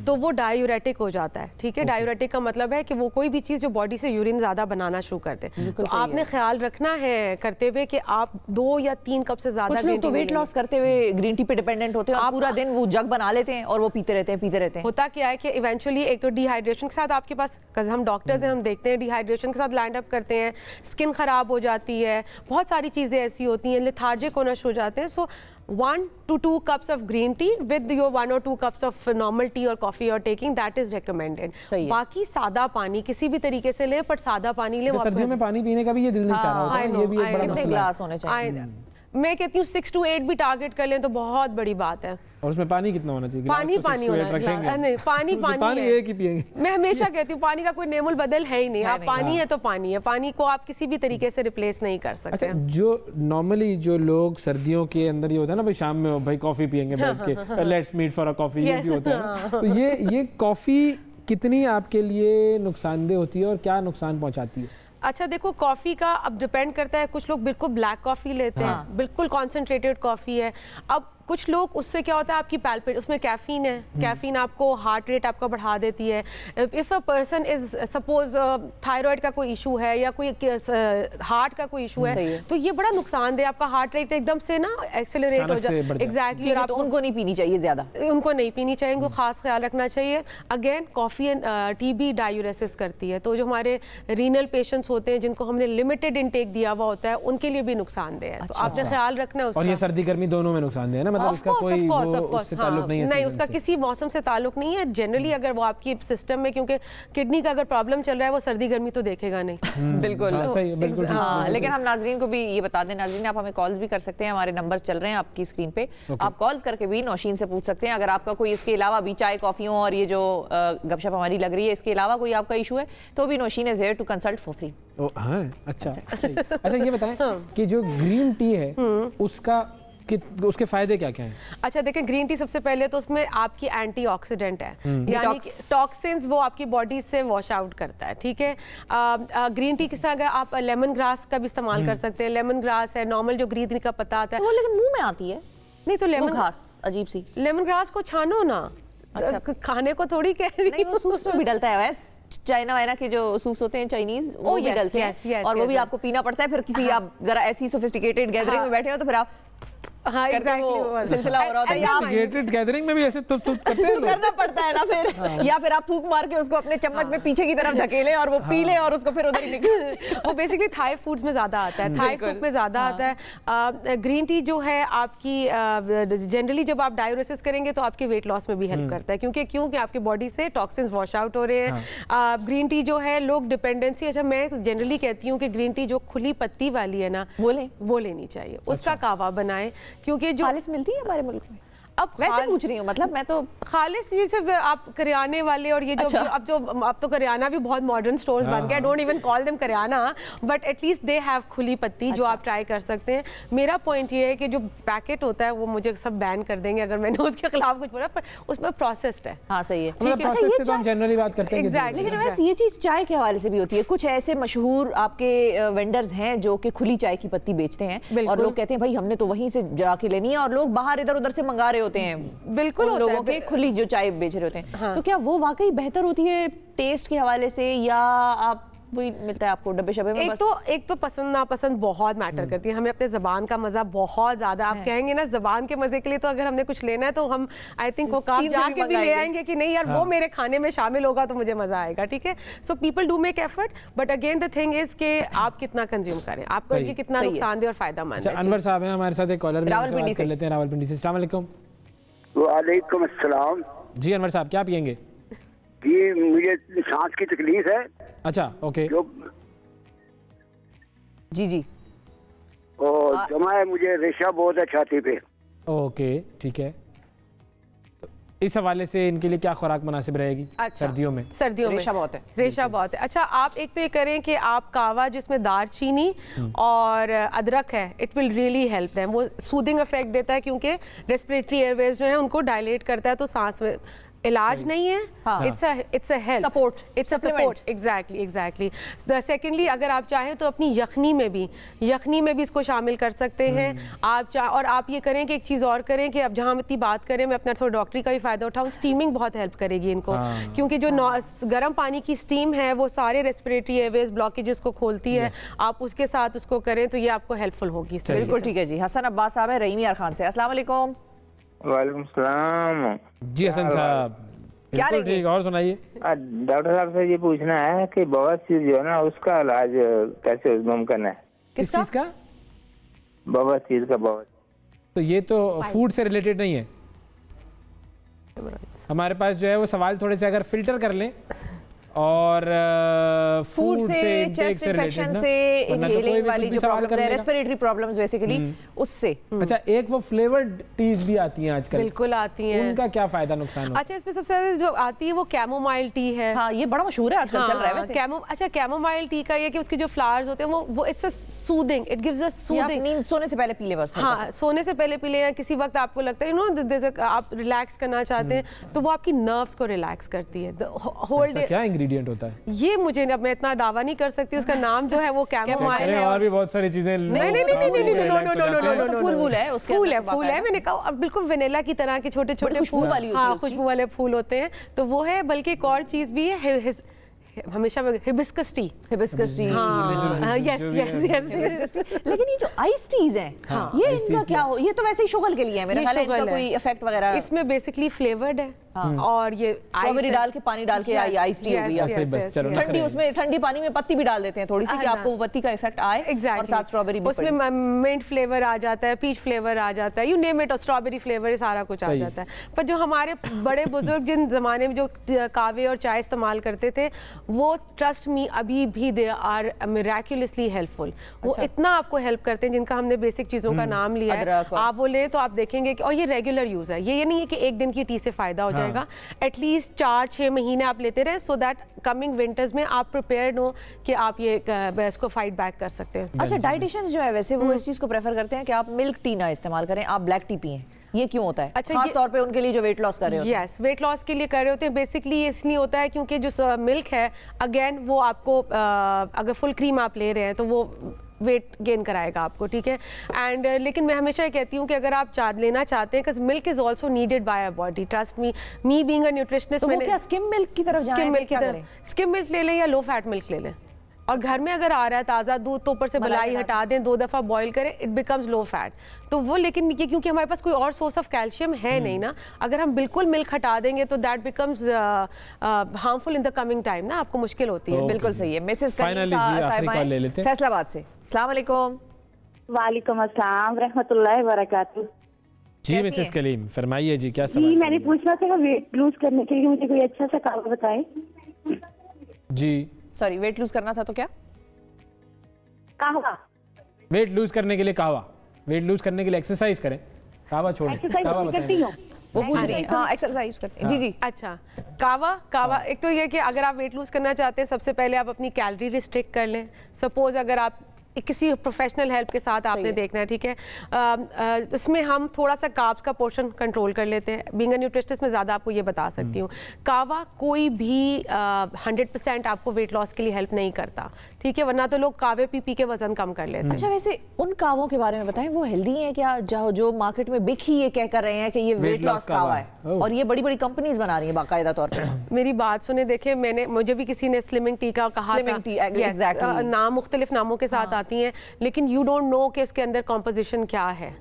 तो वो डायूरेटिक हो जाता है, ठीक है? डायूरेटिक का मतलब है कि वो कोई भी चीज जो बॉडी से यूरिन ज्यादा बनाना शुरू करते हैं, तो आपने ख्याल रखना है करते हुए कि आप 2 या 3 कप से ज्यादा। कुछ लोग तो वेट लॉस करते हुए ग्रीन टी पे डिपेंडेंट होते हैं, आप पूरा दिन वो जग बना लेते हैं और वो पीते रहते हैं। होता क्या है कि इवेंचुअली एक तो डिहाइड्रेशन के साथ आपके पास, हम डॉक्टर्स हैं, हम देखते हैं डिहाइड्रेशन के साथ लैंड अप करते हैं, स्किन खराब हो जाती है, बहुत सारी चीजें ऐसी होती हैं, लेथार्जिक होना शुरू हो जाते हैं। सो 1 to 2 cups of green tea with your 1 or 2 cups of normal tea or coffee you're taking, that is recommended. बाकी सादा पानी किसी भी तरीके से ले, पर सादा पानी ले। सर्दियों में पानी पीने का भी ये दिल नहीं चाह रहा होता है, ये भी एक बड़ा कितने ग्लास होने चाहिए? मैं कहती हूँ 6 to 8 भी टारगेट कर लें तो बहुत बड़ी बात है। और उसमें पानी कितना होना चाहिए? पानी होना चाहिए, नहीं पानी एक ही पिएंगे। मैं हमेशा कहती हूँ पानी का कोई नेमुल बदल है ही नहीं, आप पानी है तो पानी है, पानी को आप किसी भी तरीके से रिप्लेस नहीं कर सकते। अच्छा, जो नॉर्मली जो लोग सर्दियों के अंदर ये होता है ना, भाई शाम में भाई कॉफी पिएंगे बैठ के, let's meet for a coffee, ये भी होता है, तो ये कॉफी कितनी आपके लिए नुकसानदेह होती है और क्या नुकसान पहुंचाती है? अच्छा देखो, कॉफ़ी का अब डिपेंड करता है, कुछ लोग बिल्कुल ब्लैक कॉफ़ी लेते हैं, बिल्कुल कॉन्सेंट्रेटेड कॉफ़ी है। अब कुछ लोग, उससे क्या होता है, आपकी पैल्पिट, उसमें कैफीन है, कैफीन आपको हार्ट रेट आपका बढ़ा देती है। If a person is suppose thyroid का कोई इशू है या कोई हार्ट का कोई इशू है, तो ये बड़ा नुकसानदेह, आपका हार्ट रेट एकदम से ना एक्सेलरेट हो जाए। एग्जैक्टली, और उनको नहीं पीनी चाहिए ज़्यादा, उनको नहीं पीनी चाहिए, उनको खास ख्याल रखना चाहिए। अगेन कॉफ़ी एंड टी भी डायूरेसिस करती है, तो जो हमारे रीनल पेशेंट्स होते हैं जिनको हमने लिमिटेड इनटेक दिया हुआ होता है, उनके लिए भी नुकसानदेह है, तो आपने ख्याल रखना है उसका। और ये सर्दी गर्मी दोनों में नुकसानदेह है ना, मतलब इसका कोई उससे ताल्लुक नहीं है? नहीं, उसका किसी मौसम से ताल्लुक नहीं है। जनरली अगर वो आपकी सिस्टम में, क्योंकि किडनी का अगर प्रॉब्लम चल रहा है, वो सर्दी गर्मी तो देखेगा नहीं। बिल्कुल, लेकिन हम नाजरीन को भी ये बता दें, नाजरीन आप हमें कॉल्स भी कर सकते हैं, हमारे नंबर चल रहे हैं आपकी स्क्रीन पे, आप कॉल्स करके भी नौशीन से पूछ सकते हैं अगर आपका कोई इसके अलावा भी चाय कॉफियों और ये जो गपशप हमारी लग रही है, इसके अलावा कोई आपका इशू है तो भी Naushin is here to consult for free. अच्छा, ये बताएं कि जो ग्रीन टी है उसके फायदे क्या क्या हैं? अच्छा देखें, ग्रीन टी सबसे पहले तो उसमें आपकी एंटीऑक्सीडेंट है, यानी कि टॉक्सिन्स वो आपकी बॉडी से वॉश आउट करता है, ठीक है? ग्रीन टी किस तरह आप लेमन ग्रास का भी इस्तेमाल कर सकते हैं। लेमन ग्रास है, नॉर्मल जो ग्रीन का पता आता है, वो लेकिन मुंह में आती है नहीं, तो लेमन घास अजीब सी, लेमन ग्रास को छानो ना। अच्छा, खाने को थोड़ी कह रही नहीं, वो सूप्स में भी डलता है वैसे, चाइना वाइना के जो सूप्स होते हैं चाइनीज, वो भी डलते हैं और वो भी आपको पीना पड़ता है। फिर किसी आप जरा ऐसी सोफिस्टिकेटेड गैदरिंग में बैठे हो तो फिर आप सिलसिला हो रहा होता है, या गेटेड गैदरिंग में भी ऐसे तुप करते हैं, करना पड़ता है ना फिर, या फिर आप फूंक मार के उसको अपने चम्मच में पीछे की तरफ धकेले और वो पी ले और उसको फिर उधर ही निकले। वो बेसिकली थाई फूड्स में ज्यादा आता है, थाई सूप में ज्यादा आता है। ग्रीन टी जो है आपकी जनरली जब आप डायूरेसिस करेंगे तो आपके वेट लॉस में भी हेल्प करता है, क्योंकि आपकी बॉडी से टॉक्सिन्स वॉश आउट हो रहे हैं। ग्रीन टी जो है लोग डिपेंडेंसी, अच्छा मैं जनरली कहती हूँ कि ग्रीन टी जो खुली पत्ती वाली है ना, वो लेनी चाहिए, उसका कावा बनाए, क्योंकि जो खालिस मिलती है हमारे मुल्क में। अब वैसे पूछ रही हूँ, मतलब मैं तो खालिस ये सिर्फ आप करियाने वाले और ये जो अब तो करियाना भी बहुत मॉडर्न स्टोर्स बन गए, don't even call them kirana, but at least they have खुली पत्ती जो आप ट्राई कर सकते हैं। मेरा पॉइंट ये है कि जो पैकेट होता है वो मुझे सब बैन कर देंगे अगर मैंने उसके खिलाफ कुछ बोला, पर उसमें प्रोसेस्ड है। हाँ सही है, अच्छा ये तो हम जनरली बात करते हैं एग्जैक्टली। लेकिन वैसे ये चीज चाय के हवाले से भी होती है, कुछ ऐसे मशहूर आपके वेंडर्स हैं जो कि खुली चाय की पत्ती बेचते हैं और लोग कहते हैं भाई हमने तो वहीं से जाके लेनी है, और लोग बाहर इधर उधर से मंगा रहे होते हैं, बिल्कुल लोगों के खुली जो चाय बेच रहे होते हैं। तो क्या वो वाकई बेहतर होती है टेस्ट के हवाले से, या आप वही मिलता है आपको डब्बे शब्बे में? एक तो पसंद नापसंद बहुत मैटर करती है। हमें अपने जबान का मजा बहुत ज्यादा, आप कहेंगे ना जबान के मजे के लिए, तो अगर हमने कुछ लेना है तो हम आई थिंक वो काम जाके भी ले आएंगे कि नहीं यार वो मेरे खाने में शामिल होगा तो मुझे मजा आएगा, ठीक है। So people do make effort, but again the thing is कि आप कितना कंज्यूम करें, आपको ये कितना नुकसानदेह और फायदेमंद है। अनवर साहब हैं हमारे साथ, एक कॉलर रावलपिंडी से लेते हैं, रावलपिंडी से। अस्सलाम वालेकुम। वालेकुम अस्सलाम जी अनवर साहब, क्या पियेंगे? जी मुझे सांस की तकलीफ है। अच्छा ओके जी जी। और जमा है मुझे, रेशा बहुत है छाती पे। ओके ठीक है, तो इस हवाले से इनके लिए क्या खुराक मुनासिब रहेगी? अच्छा, सर्दियों में रेशा बहुत है, रेशा बहुत है। अच्छा आप एक तो ये करें कि आप कावा जिसमें दारचीनी और अदरक है, it will really help them. वो सूदिंग इफेक्ट देता है क्योंकि रेस्पिरेटरी एयरवेज जो है उनको डायलेट करता है, तो सांस में इलाज नहीं है, it's a help support, it's a support. Exactly. Secondly अगर आप चाहें तो अपनी यखनी में भी इसको शामिल कर सकते हैं आप। और आप ये करें कि एक चीज़ और करें कि अब जहाँ हम इतनी बात करें, मैं अपना थोड़ा डॉक्टरी का भी फायदा उठाऊँ, स्टीमिंग बहुत हेल्प करेगी इनको, क्योंकि जो गर्म पानी की स्टीम है वो सारे रेस्पिरेटरी एयरवेज ब्लॉकेजेस को खोलती है। आप उसके साथ उसको करें तो ये आपको हेल्पफुल होगी। बिल्कुल ठीक है जी। हसन अब्बास साहब है रहीम यार खान से। अस्सलाम वालेकुम। वालेकुम सलाम जी हसन साहब, क्या ठीक। और सुनाइए। डॉक्टर साहब से ये पूछना है कि बवासीर जो है ना उसका इलाज कैसे मुमकिन है? किस चीज का? बवासीर का। तो ये तो फूड से रिलेटेड नहीं है हमारे पास, जो है वो सवाल थोड़े से अगर फिल्टर कर लें और फूड से, चेस्ट इन्फेक्शन से, इनहेलिंग वाली जो प्रॉब्लम्स है, रेस्पिरेटरी प्रॉब्लम्स बेसिकली, उससे। अच्छा एक वो फ्लेवर्ड टीज भी आती हैं आजकल। बिल्कुल आती हैं, उनका क्या फायदा नुकसान? अच्छा इसमें सबसे ज्यादा जो आती है वो कैमोमाइल टी है। हाँ ये बड़ा मशहूर है आजकल, चल रहा है वैसे। अच्छा कैमोमाइल टी का ये कि उसके जो फ्लावर्स होते हैं वो it's a soothing, it gives a soothing. नींद सोने से पहले पी ले बस। हाँ सोने से पहले पी ले, या किसी वक्त आपको लगता है आप रिलैक्स करना चाहते हैं तो वो आपकी नर्व्स को रिलैक्स करती है। होल डे क्या इंग्रेडिएंट होता है ये मुझे अब मैं इतना दावा नहीं कर सकती, उसका नाम जो है वो कैमोमाइल है, और भी बहुत सारी चीजें। नहीं फूल है, उसके फूल है। मैंने कहा बिल्कुल वेनिला की तरह के छोटे छोटे खुशबू वाले फूल होते हैं, तो वो है। बल्कि एक और चीज भी है, हमेशा हिबिस्कस टी। यस लेकिन ये जो आइस टीज हैं, ये इनका क्या हो? ये तो वैसे ही शुगर के लिए है मेरे ख्याल में, इनका कोई इफेक्ट वगैरह? इसमें बेसिकली फ्लेवर्ड है और ये स्ट्रॉबेरी डाल के पानी डाल के आइस टी हो गई। ठंडी उसमें ठंडी पानी में पत्ती भी डाल देते हैं थोड़ी सी कि आपको वो पत्ती का इफेक्ट आए, और साथ स्ट्रॉबेरी भी। उसमें मिंट फ्लेवर आ जाता है, पीच फ्लेवर आ जाता है, यू नेम इट, और स्ट्रॉबेरी फ्लेवर सारा कुछ आ जाता है। पर जो हमारे बड़े बुजुर्ग जिन जमाने में जो कावे और चाय इस्तेमाल करते थे, वो ट्रस्ट मी अभी भी दे आर मिराक्युलसली हेल्पफुल। वो इतना आपको हेल्प करते हैं, जिनका हमने बेसिक चीजों का नाम लिया है। आप बोले तो आप देखेंगे कि और ये रेगुलर यूज है, ये नहीं है कि एक दिन की टी से फायदा हो जाएगा। एटलीस्ट 4-6 महीने आप लेते रहे, सो दैट कमिंग विंटर्स में आप प्रिपेयर्ड हो कि आप ये इसको फाइट बैक कर सकते हैं। अच्छा डाइटिशियंस जो है वैसे वो इस चीज को प्रेफर करते हैं कि आप मिल्क टी ना इस्तेमाल करें, आप ब्लैक टी पिएं। ये क्यों होता है? अच्छा खास तौर पे उनके लिए जो वेट लॉस कर रहे होते हैं। यस, वेट लॉस के लिए कर रहे होते हैं। बेसिकली इसलिए होता है क्योंकि जो मिल्क है, अगेन वो आपको अगर फुल क्रीम आप ले रहे हैं तो वो वेट गेन कराएगा आपको, ठीक है। एंड लेकिन मैं हमेशा ये कहती हूँ कि अगर आप लेना चाहते हैं, because milk is also needed bye a body, trust me being a nutritionist. तो क्या स्किम मिल्क की तरफ जाएं? स्किम मिल्क ले लें या लो फैट मिल्क ले लें, और घर में अगर आ रहा है ताज़ा दूध तो ऊपर से मलाई हटा दें, 2 दफ़ा बॉईल करें, इट बिकम्स लो फैट। तो वो लेकिन ये क्योंकि हमारे पास कोई और सोर्स ऑफ कैल्शियम है नहीं ना, अगर हम बिल्कुल मिल्क हटा देंगे तो that becomes harmful in the coming time ना, आपको मुश्किल होती है। बिल्कुल सही है। मिसेस फैसलाबाद से, अस्सलाम वालेकुम। वालेकुम अस्सलाम रहमतुल्लाहि व बरकातहू। जी मिसेस कलीम फरमाइए जी, क्या सवाल? जी मैंने पूछना था वेट लूज करने के लिए मुझे कोई अच्छा सा कावा बताएं। जी सॉरी, वेट लूज करना था तो क्या? कहवा। वेट लूज करने के लिए कहवा, वेट लूज करने के लिए एक्सरसाइज करें, कहवा छोड़ें। एक्सरसाइज करती हूं। वो पूछ रही हैं। हाँ, एक्सरसाइज करते हैं। जी जी। अच्छा, कावा एक तो ये कि अगर आप वेट लूज करना चाहते हैं, सबसे पहले आप अपनी कैलोरी रिस्ट्रिक्ट कर लें। सपोज अगर आप किसी प्रोफेशनल हेल्प के साथ आपने देखना है, ठीक है, उसमें हम थोड़ा सा कार्ब्स का पोर्शन कंट्रोल कर लेते हैं। बीइंग अ न्यूट्रिशनिस्ट में ज़्यादा आपको ये बता सकती हूँ। कावा कोई भी 100% आपको वेट लॉस के लिए हेल्प नहीं करता, ठीक है, वरना तो लोग कावे पी के वजन कम कर लेते हैं। अच्छा, वैसे उन कावों के बारे में बताएं, वो हेल्दी हैं क्या? जो मार्केट में बिक ही ये कह कर रहे हैं कि ये वेट लॉस कावा है और ये बड़ी बड़ी कंपनीज बना रही है बाकायदा तौर पर। मेरी बात सुने, देखिए मुझे भी किसी ने स्लिमिंग टी का कहा था, नाम मुख्तलिफ नामों के साथ आती हैं, लेकिन यू डोंट नो कि इसके अंदर कॉम्पोजिशन क्या है।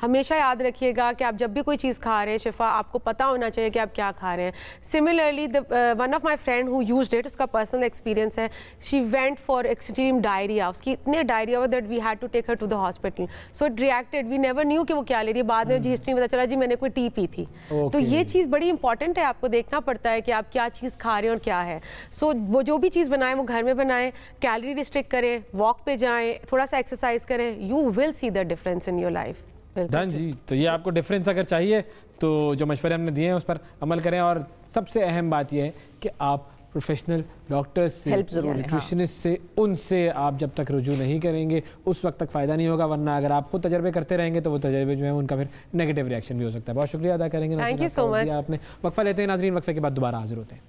हमेशा याद रखिएगा कि आप जब भी कोई चीज़ खा रहे हैं शिफा, आपको पता होना चाहिए कि आप क्या खा रहे हैं। Similarly one of my friend who used it, उसका पर्सनल एक्सपीरियंस है, she went for extreme diarrhoea, उसकी इतने डायरिया हुआ that we had to take her to the hospital. So it reacted, we never knew कि वो क्या ले रही है। बाद में जी हिस्ट्री में पता चला जी मैंने कोई टी पी थी। तो ये चीज़ बड़ी इंपॉर्टेंट है, आपको देखना पड़ता है कि आप क्या चीज़ खा रहे हैं और क्या है। सो वो जो भी चीज़ बनाएं वो घर में बनाएं, कैलोरी रिस्ट्रिक्ट करें, वॉक पे जाएं, थोड़ा सा एक्सरसाइज करें, you will see the difference in your life. Done जी। तो ये आपको डिफरेंस अगर चाहिए तो जो मशवरे हमने दिए हैं उस पर अमल करें, और सबसे अहम बात यह है कि आप प्रोफेशनल डॉक्टर्स से, न्यूट्रिशनिस्ट से, उनसे आप जब तक रुजू नहीं करेंगे उस वक्त तक फ़ायदा नहीं होगा, वरना अगर आप खुद तजर्बे करते रहेंगे तो वो तजर्बे जो है उनका फिर नेगेटिव रिएक्शन भी हो सकता है। बहुत शुक्रिया अदा करेंगे, थैंक यू सो मच। आपने वक्फा लेते हैं नाज़रीन, वक्फे के बाद दोबारा हाजिर होते हैं।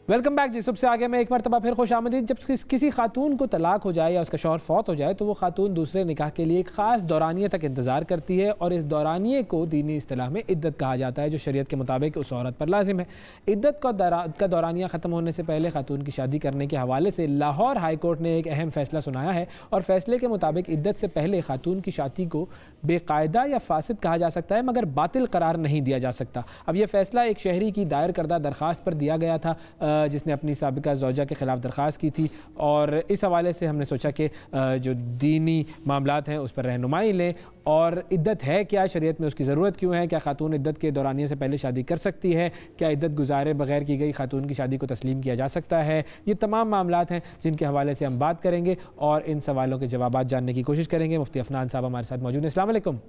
वेलकम बैक जी। सबसे आगे मैं एक मरतबा फिर खुश आमदीद। जब किसी खातून को तलाक हो जाए या उसका शौहर फौत हो जाए तो वो खातून दूसरे निकाह के लिए एक ख़ास दौरानिए तक इंतज़ार करती है, और इस दौरानिए को दीनी इस्तिलाह में इद्दत कहा जाता है, जो शरीयत के मुताबिक उस औरत पर लाजिम है। इद्दत का दौरानिया ख़त्म होने से पहले खातून की शादी करने के हवाले से लाहौर हाई कोर्ट ने एक अहम फ़ैसला सुनाया है, और फैसले के मुताबिक इद्दत से पहले खातून की शादी को बेकायदा या फासिद कहा जा सकता है, मगर बातिल करार नहीं दिया जा सकता। अब यह फ़ैसला एक शहरी की दायर करदा दरख्वास्त पर दिया गया था, जिसने अपनी साबिका ज़ौजा के ख़िलाफ़ दरख्वास्त की थी, और इस हवाले से हमने सोचा कि जो दीनी मामलात हैं उस पर रहनुमाई लें, और इद्दत है क्या, शरीयत में उसकी ज़रूरत क्यों है, क्या खातून इद्दत के दौरानिए से पहले शादी कर सकती है, क्या इद्दत गुजारे बगैर की गई खातून की शादी को तस्लीम किया जा सकता है। ये तमाम मामलात हैं जिनके हवाले से हम बात करेंगे और इन सवालों के जवाब जानने की कोशिश करेंगे। मुफ्ती अफनान साहब हमारे साथ मौजूद हैं। अस्सलाम वालेकुम।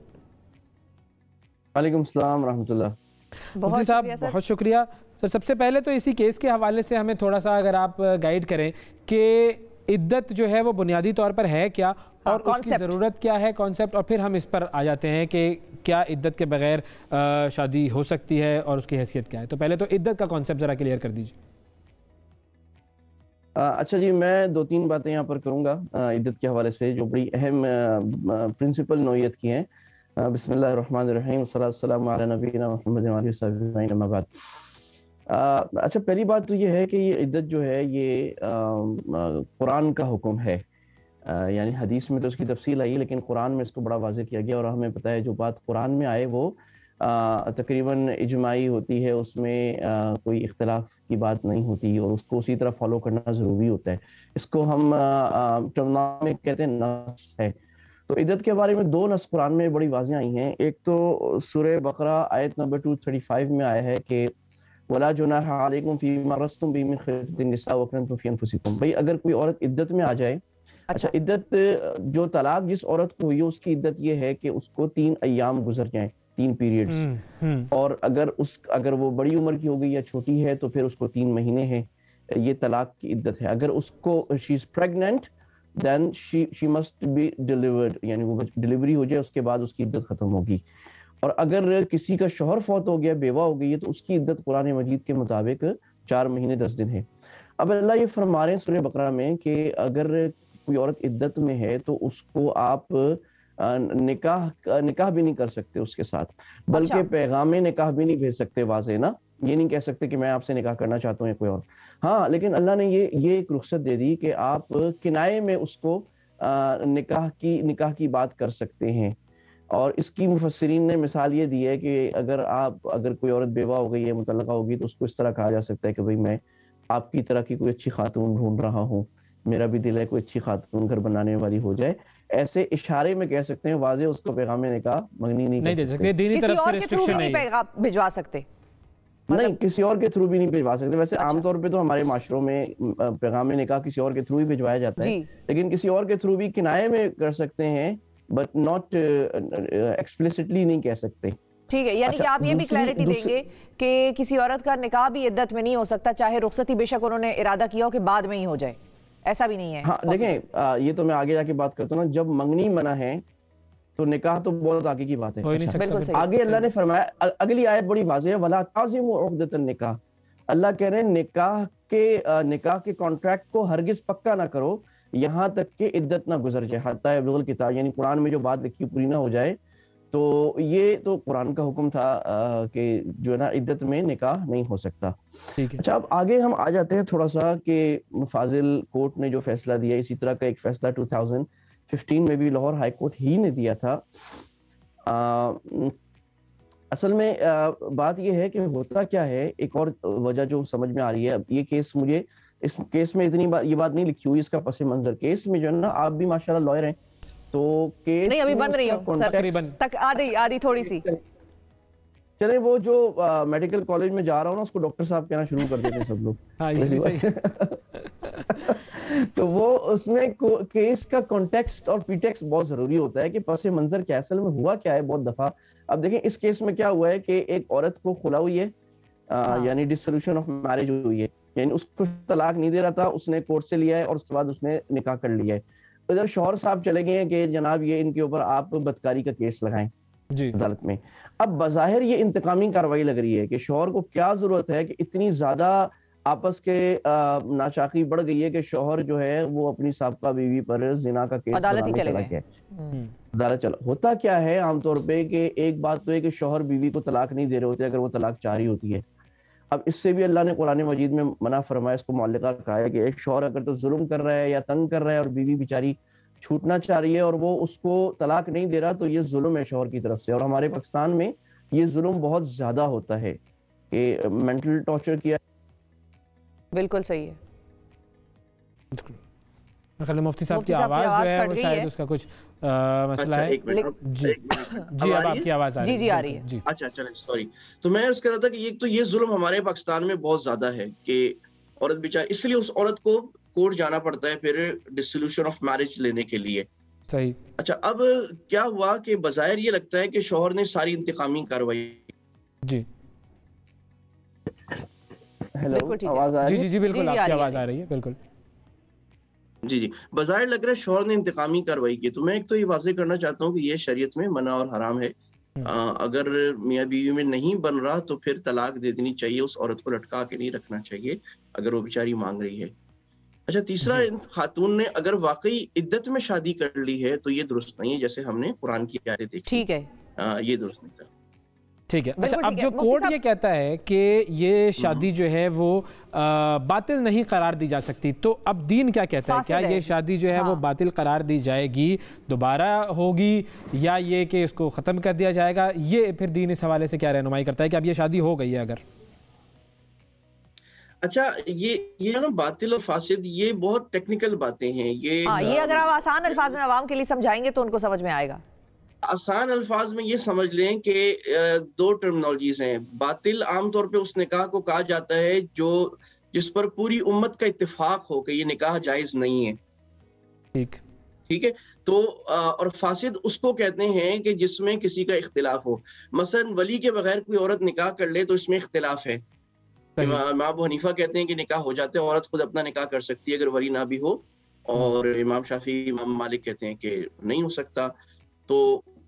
वालेकुम सलाम रहमतुल्लाह। मुफ्ती साहब बहुत शुक्रिया। सर, सबसे पहले तो इसी केस के हवाले से हमें थोड़ा सा अगर आप गाइड करें कि इद्दत जो है वो बुनियादी तौर पर है क्या, और उसकी ज़रूरत क्या है, कॉन्सेप्ट, और फिर हम इस पर आ जाते हैं कि क्या इद्दत के बगैर शादी हो सकती है और उसकी हैसियत क्या है। तो पहले तो इद्दत का कॉन्सेप्ट ज़रा क्लियर कर दीजिए। अच्छा जी, मैं दो तीन बातें यहाँ पर करूँगा इद्दत के हवाले से जो बड़ी अहम प्रिंसिपल नौयत की हैं। बिस्मिल्लाहिर्रहमानिर्रहीम, वस्सलामु अला नबीना मुहम्मद व आलिहि वसहबिही अम्मा बाद। अच्छा, पहली बात तो ये है कि ये इद्दत जो है ये कुरान का हुक्म है, यानी हदीस में तो उसकी तफसील आई, लेकिन कुरान में इसको बड़ा वाज़ेह किया गया, और हमें पता है जो बात कुरान में आए वो तकरीबन इजमाई होती है, उसमें कोई इख्तलाफ की बात नहीं होती, और उसको उसी तरह फॉलो करना ज़रूरी होता है। इसको हम टर्मिनोलॉजी में कहते हैं नस है। तो इद्दत के बारे में दो नस कुरान में बड़ी वाज़ेह आई हैं। एक तो सूरह बकरा आयत नंबर 235 में आया है कि वला जुनाहा अलैकुम फीमा रस्तुम बिही मिन खितबतिन निसा व कुंतुम फी अनफुसिकुम। भाई, अगर कोई औरत इद्दत में आ जाए, अच्छा, इद्दत जो तलाक जिस औरत को हुई है उसकी इद्दत ये है कि उसको 3 अय्याम गुजर जाएं, 3 पीरियड्स, और अगर वो बड़ी उम्र की हो गई या छोटी है तो फिर उसको 3 महीने हैं, ये तलाक की इद्दत है। अगर उसको she is pregnant then she must be delivered, यानी वो डिलीवरी हो जाए उसके बाद उसकी इद्दत खत्म होगी। और अगर किसी का शौहर फौत हो गया, बेवा हो गई है, तो उसकी इद्दत कुरान मजीद के मुताबिक 4 महीने 10 दिन है। अब अल्लाह ये फरमा रहे हैं सूरह बकरा में कि अगर कोई औरत इद्दत में है तो उसको आप निकाह भी नहीं कर सकते उसके साथ, बल्कि पैगाम निकाह भी नहीं भेज सकते। वाज़े ना, ये नहीं कह सकते कि मैं आपसे निकाह करना चाहता हूँ या कोई और। हाँ, लेकिन अल्लाह ने ये एक रुख्सत दे दी कि आप किनाए में उसको निकाह की बात कर सकते हैं। और इसकी मुफस्सिरीन ने मिसाल ये दी है कि अगर कोई औरत बेवा हो गई है, मुतल्लका होगी, तो उसको इस तरह कहा जा सकता है कि भाई मैं आपकी तरह की कोई अच्छी खातून ढूंढ रहा हूँ, मेरा भी दिल है कोई अच्छी खातून घर बनाने वाली हो जाए। ऐसे इशारे में कह सकते हैं वाज़े उसको पैगाम निकाह मंगनी नहीं दे सकते। दीनी तरफ से रिस्ट्रिक्शन नहीं पैगाम भिजवा सकते, नहीं किसी और के थ्रू भी नहीं भिजवा सकते। वैसे आमतौर पे तो हमारे माशरों में पैगाम निकाह किसी और के थ्रू ही भिजवाया जाता है, लेकिन किसी और के थ्रू भी किनाये में कर सकते हैं, बट नॉट एक्सप्लिसिटली नहीं कह सकते। ठीक है, यानी कि आप ये भी क्लैरिटी देंगे कि किसी औरत का निकाह भी इद्दत में नहीं हो सकता, चाहे रुखसती बेशक उन्होंने इरादा किया हो कि बाद में ही हो जाए, ऐसा भी नहीं है। हाँ देखें, ये तो मैं आगे जाके बात करता हूँ ना, जब मंगनी मना है तो निकाह तो बहुत आगे की बात है। आगे अल्लाह ने फरमाया, अगली आयत बड़ी वाज़ेह है, वला ताज़िमु उक़दतन निकाह। अल्लाह कह रहे हैं निकाह के कॉन्ट्रैक्ट को हरगिज पक्का ना करो यहाँ तक कि इद्दत ना गुजर जाए, हत्ता यबलुगल किताब, यानी कुरान में जो बात लिखी पूरी ना हो जाए। तो ये तो कुरान का हुक्म था कि जो है ना इद्दत में निकाह नहीं हो सकता। अच्छा, अब आगे हम आ जाते हैं थोड़ा सा कि फाजिल कोर्ट ने जो फैसला दिया, इसी तरह का एक फैसला 2015 में भी लाहौर हाई कोर्ट ही ने दिया था। असल में बात यह है कि होता क्या है, एक और वजह जो समझ में आ रही है, ये केस मुझे इस केस में इतनी ये बात नहीं लिखी हुई, इसका पस मंजर केस में जो है ना, आप भी माशाल्लाह लॉयर हैं, तो केस नहीं अभी बन रही हूं तकरीबन तक आधी थोड़ी सी चले, वो जो मेडिकल कॉलेज में जा रहा हूँ ना, उसको डॉक्टर साहब कहना शुरू कर देते हैं सब लोग। हाँ, ये भी सही तो वो उसमें केस का कॉन्टेक्स्ट और पीटेक्स्ट बहुत जरूरी होता है कि पस मंजर क्या असल में हुआ क्या है बहुत दफा। अब देखें इस केस में क्या हुआ है कि एक औरत को खुला हुई है, यानी डिसोल्यूशन ऑफ मैरिज हुई है, यानी उसको तलाक नहीं दे रहा था, उसने कोर्ट से लिया है और उसके बाद उसने निकाह कर लिया है। इधर शौहर साहब चले गए हैं कि जनाब ये इनके ऊपर आप बदकारी का केस लगाएं जी अदालत में। अब बज़ाहिर ये इंतकामी कार्रवाई लग रही है कि शौहर को क्या जरूरत है कि इतनी ज्यादा आपस के नाशाकी बढ़ गई है कि शौहर जो है वो अपनी साबका बीवी पर जिना का केस अदालत ही चले गए। अदालत चला, होता क्या है आमतौर पे कि एक बात तो है कि शौहर बीवी को तलाक नहीं दे रहे होते अगर वो तलाक चाह रही होती है। अब इससे भी अल्लाह ने कुरान मजीद में मना फरमाया, इसको मुअल्लिका कहा है कि एक शौहर अगर तो जुल्म कर रहा है या तंग कर रहा है और बीवी बेचारी छूटना चाह रही है और वो उसको तलाक नहीं दे रहा, तो ये जुल्म है शौहर की तरफ से। और हमारे पाकिस्तान में ये जुल्म बहुत ज्यादा होता है कि मेंटल टॉर्चर किया। बिल्कुल सही है। मुफ्ती साहब की आवाज जो है वो शायद उसका कुछ मसला है। जी अब आपकी आवाज आ रही है। जी आ रही है। अच्छा चलें, सॉरी। तो मैं अर्ज कर रहा था कि ये जुल्म हमारे पाकिस्तान में बहुत ज्यादा है कि औरत बेचारी, इसलिए उस औरत को कोर्ट जाना पड़ता है फिर डिसोल्यूशन ऑफ मैरिज लेने के लिए। सही। अच्छा, अब क्या हुआ कि बज़ाहिर ये लगता है कि शौहर ने सारी इंतकामी कार्रवाई। जी हेलो, आवाज आ रही है? जी बिल्कुल आपकी आवाज आ रही है, बिल्कुल। जी बाज़ाहिर लग रहा है शौहर ने इंतकामी कार्रवाई की। तो मैं एक तो ये वाज़ेह करना चाहता हूँ कि ये शरीयत में मना और हराम है। अगर मियाँ बीवी में नहीं बन रहा तो फिर तलाक दे देनी चाहिए, उस औरत को लटका के नहीं रखना चाहिए अगर वो बेचारी मांग रही है। अच्छा, तीसरा, खातून ने अगर वाकई इद्दत में शादी कर ली है तो ये दुरुस्त नहीं है, जैसे हमने कुरान की आयतें देखी। ठीक है, ये दुरुस्त नहीं था। ठीक है। अच्छा, अब जो कोर्ट ये कहता है कि ये शादी जो है वो बातिल नहीं करार दी जा सकती, तो अब दीन क्या कहता है? क्या ये शादी जो है वो बातिल करार दी जाएगी, दोबारा होगी, या ये कि इसको ख़त्म कर दिया जाएगा? ये फिर दीन इस हवाले से क्या रहनुमाई करता है कि अब ये शादी हो गई है अगर? अच्छा, ये ना बातिल और फासिद ये बहुत टेक्निकल बातें हैं। ये अगर आप आसान अल्फाज में आवाम के लिए समझाएंगे तो उनको समझ में आएगा। आसान अल्फाज में ये समझ लें कि दो टर्मिनोलॉजीज हैं। बातिल आमतौर पे उस निकाह को कहा जाता है जो जिस पर पूरी उम्मत का इत्तेफाक हो कि ये निकाह जायज नहीं है। ठीक है। तो और फासिद उसको कहते हैं कि जिसमें किसी का इख्तिलाफ हो। मसलन वली के बगैर कोई औरत निकाह कर ले तो इसमें इख्तिलाफ है। इमाम अबू हनीफा कहते हैं कि निकाह हो जाते हैं, औरत खुद अपना निकाह कर सकती है अगर वली ना भी हो, और इमाम शाफी, इमाम मालिक कहते हैं कि नहीं हो सकता। तो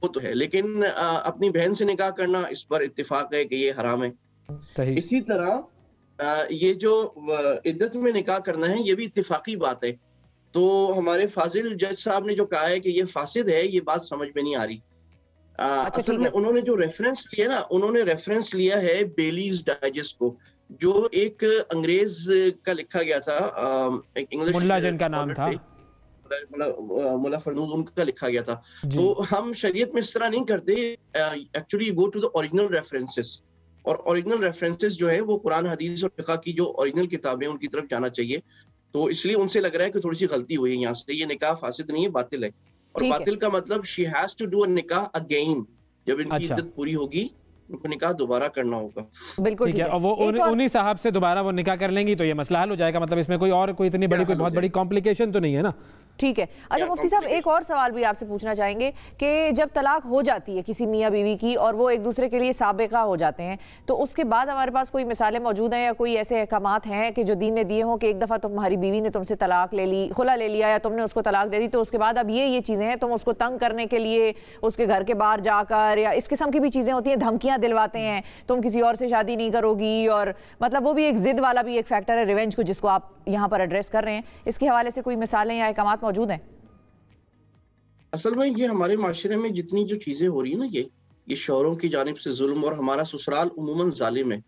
वो तो है, लेकिन अपनी बहन से निकाह करना इस पर इत्तिफाक है कि ये हराम है। इसी तरह ये जो इद्दत में निकाह करना है ये भी इत्तिफाकी बात है। तो हमारे फाजिल जज साहब ने जो कहा है कि ये फासिद है, ये बात समझ में नहीं आ रही। असल में उन्होंने जो रेफरेंस लिया ना, उन्होंने रेफरेंस लिया है बेलीज डाइजेस्ट को, जो एक अंग्रेज का लिखा गया था, एक इंग्लिश मुल्ला जिनका नाम था मुल्ला फरनूज, उनका लिखा गया था। तो हम शरीयत में इस तरह नहीं करते। Actually go to the original references, और ओरिजिनल रेफरेंसेस जो है वो कुरान, हदीस और फिक़ह की जो ओरिजिनल किताबें उनकी तरफ जाना चाहिए। तो इसलिए उनसे लग रहा है कि थोड़ी सी गलती हुई है यहाँ से, ये निकाह फासिद नहीं है, बातिल है। और बातिल का मतलब she has to do a निकाह अगेन, जब इनकी इद्दत पूरी होगी उनको निकाह दोबारा करना होगा। बिल्कुल ठीक है, और वो उन्हीं साहब से दोबारा वो निकाह कर लेंगी तो ये मसला हल हो जाएगा, मतलब इसमें कोई और कोई इतनी बड़ी कोई बहुत बड़ी कॉम्प्लिकेशन तो नहीं है ना। ठीक है। अच्छा मुफ्ती साहब, एक और सवाल भी आपसे पूछना चाहेंगे कि जब तलाक हो जाती है किसी मियाँ बीवी की और वो एक दूसरे के लिए साबिका हो जाते हैं, तो उसके बाद हमारे पास कोई मिसालें मौजूद हैं या कोई ऐसे अहकामात हैं कि जो दीन ने दिए हों कि एक दफ़ा तुम्हारी बीवी ने तुमसे तलाक ले ली, खुला ले लिया या तुमने उसको तलाक दे दी, तो उसके बाद अब ये चीज़ें हैं, तुम उसको तंग करने के लिए उसके घर के बाहर जाकर या इस किस्म की भी चीज़ें होती हैं, धमकियाँ दिलवाते हैं तुम किसी और से शादी नहीं करोगी, और मतलब वो भी एक जिद वाला भी एक फैक्टर है रिवेंज को जिसको आप यहाँ पर एड्रेस कर रहे हैं, इसके हवाले से कोई मिसालें या अहकामात मौजूद हैं? असल में ये हमारे माशरे में जितनी जो चीजें हो रही है ना, ये शौहरों की जानिब से जुल्म, और हमारा ससुराल उमूमन जालिम है,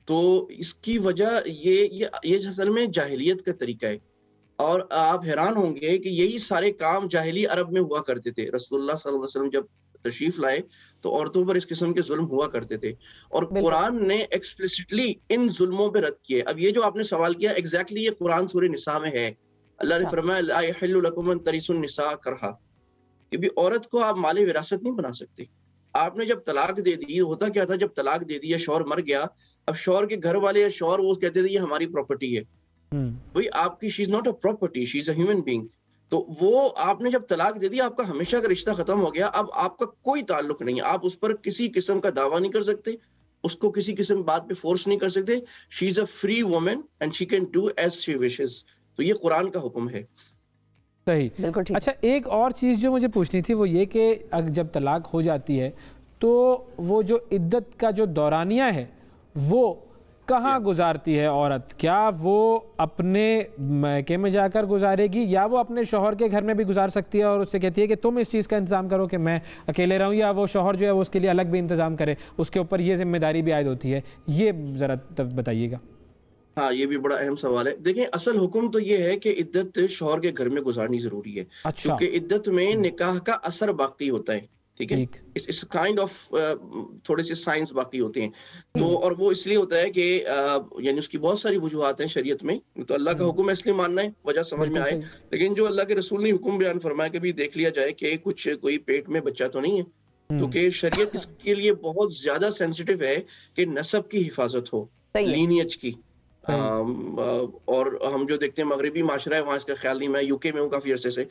तो इसकी वजह ये असल में जाहिलियत का तरीका है। और आप हैरान होंगे कि यही सारे काम जाहिली अरब में हुआ करते थे। रसूलुल्लाह सल्लल्लाहु अलैहि वसल्लम जब तशरीफ लाए तो औरतों पर इस किस्म के जुल्म हुआ करते थे, और कुरान ने एक्सप्लिसिटली इन जुल्मों पे रद्द किए। अब ये जो आपने सवाल किया, एग्जैक्टली ये कुरान सूरह निसा में है। अल्लाह ने फरमाया ला यहिल्लु लकुम अन तरिसुन निसा करहा, कि भी औरत को आप माले विरासत नहीं बना सकते। आपने जब तलाक दे दी, होता क्या था, जब तलाक दे दी या शौहर मर गया, अब शौहर के घर वाले या शौहर वो कहते थे ये हमारी प्रॉपर्टी है। भाई आपकी she is not a property, she is a human being. तो वो आपने जब तलाक दे दी, आपका हमेशा का रिश्ता खत्म हो गया, अब आपका कोई ताल्लुक नहीं है, आप उस पर किसी किस्म का दावा नहीं कर सकते, उसको किसी किस्म बात पे फोर्स नहीं कर सकते। She is a free woman and she can do as she wishes. तो ये कुरान का हुक्म है। सही, बिल्कुल ठीक। अच्छा, एक और चीज़ जो मुझे पूछनी थी वो ये कि जब तलाक हो जाती है तो वो जो इद्दत का जो दौरानिया है वो कहाँ गुजारती है औरत? क्या वो अपने मैके में जाकर गुजारेगी या वो अपने शौहर के घर में भी गुजार सकती है और उससे कहती है कि तुम इस चीज़ का इंतज़ाम करो कि मैं अकेले रहूँ, या वो शौहर जो है वो उसके लिए अलग भी इंतज़ाम करे, उसके ऊपर ये जिम्मेदारी भी आयद होती है? ये ज़रा तब बताइएगा। हाँ, ये भी बड़ा अहम सवाल है। देखें, असल हुक्म तो ये है कि इद्दत शौहर के घर में गुजारनी जरूरी है। अच्छा। क्योंकि इद्दत में निकाह का असर बाकी होता है, ठीक है, इस काइंड ऑफ थोड़े से साइंस बाकी होते हैं। तो और वो इसलिए होता है कि यानी उसकी बहुत सारी वजूहात हैं शरीयत में। तो अल्लाह का हुक्म इसलिए मानना है, वजह समझ में आए, लेकिन जो अल्लाह के रसूल ने हुक्म बयान फरमाया कि भी देख लिया जाए कि कुछ कोई पेट में बच्चा तो नहीं है, क्योंकि शरीयत इसके लिए बहुत ज्यादा सेंसिटिव है कि नस्ब की हिफाजत हो, लीनियज की। और हम जो देखते हैं मगरबी माशरा है, वहाँ इसका ख्याल नहीं। मैं यूके में हूँ काफी अरसे से,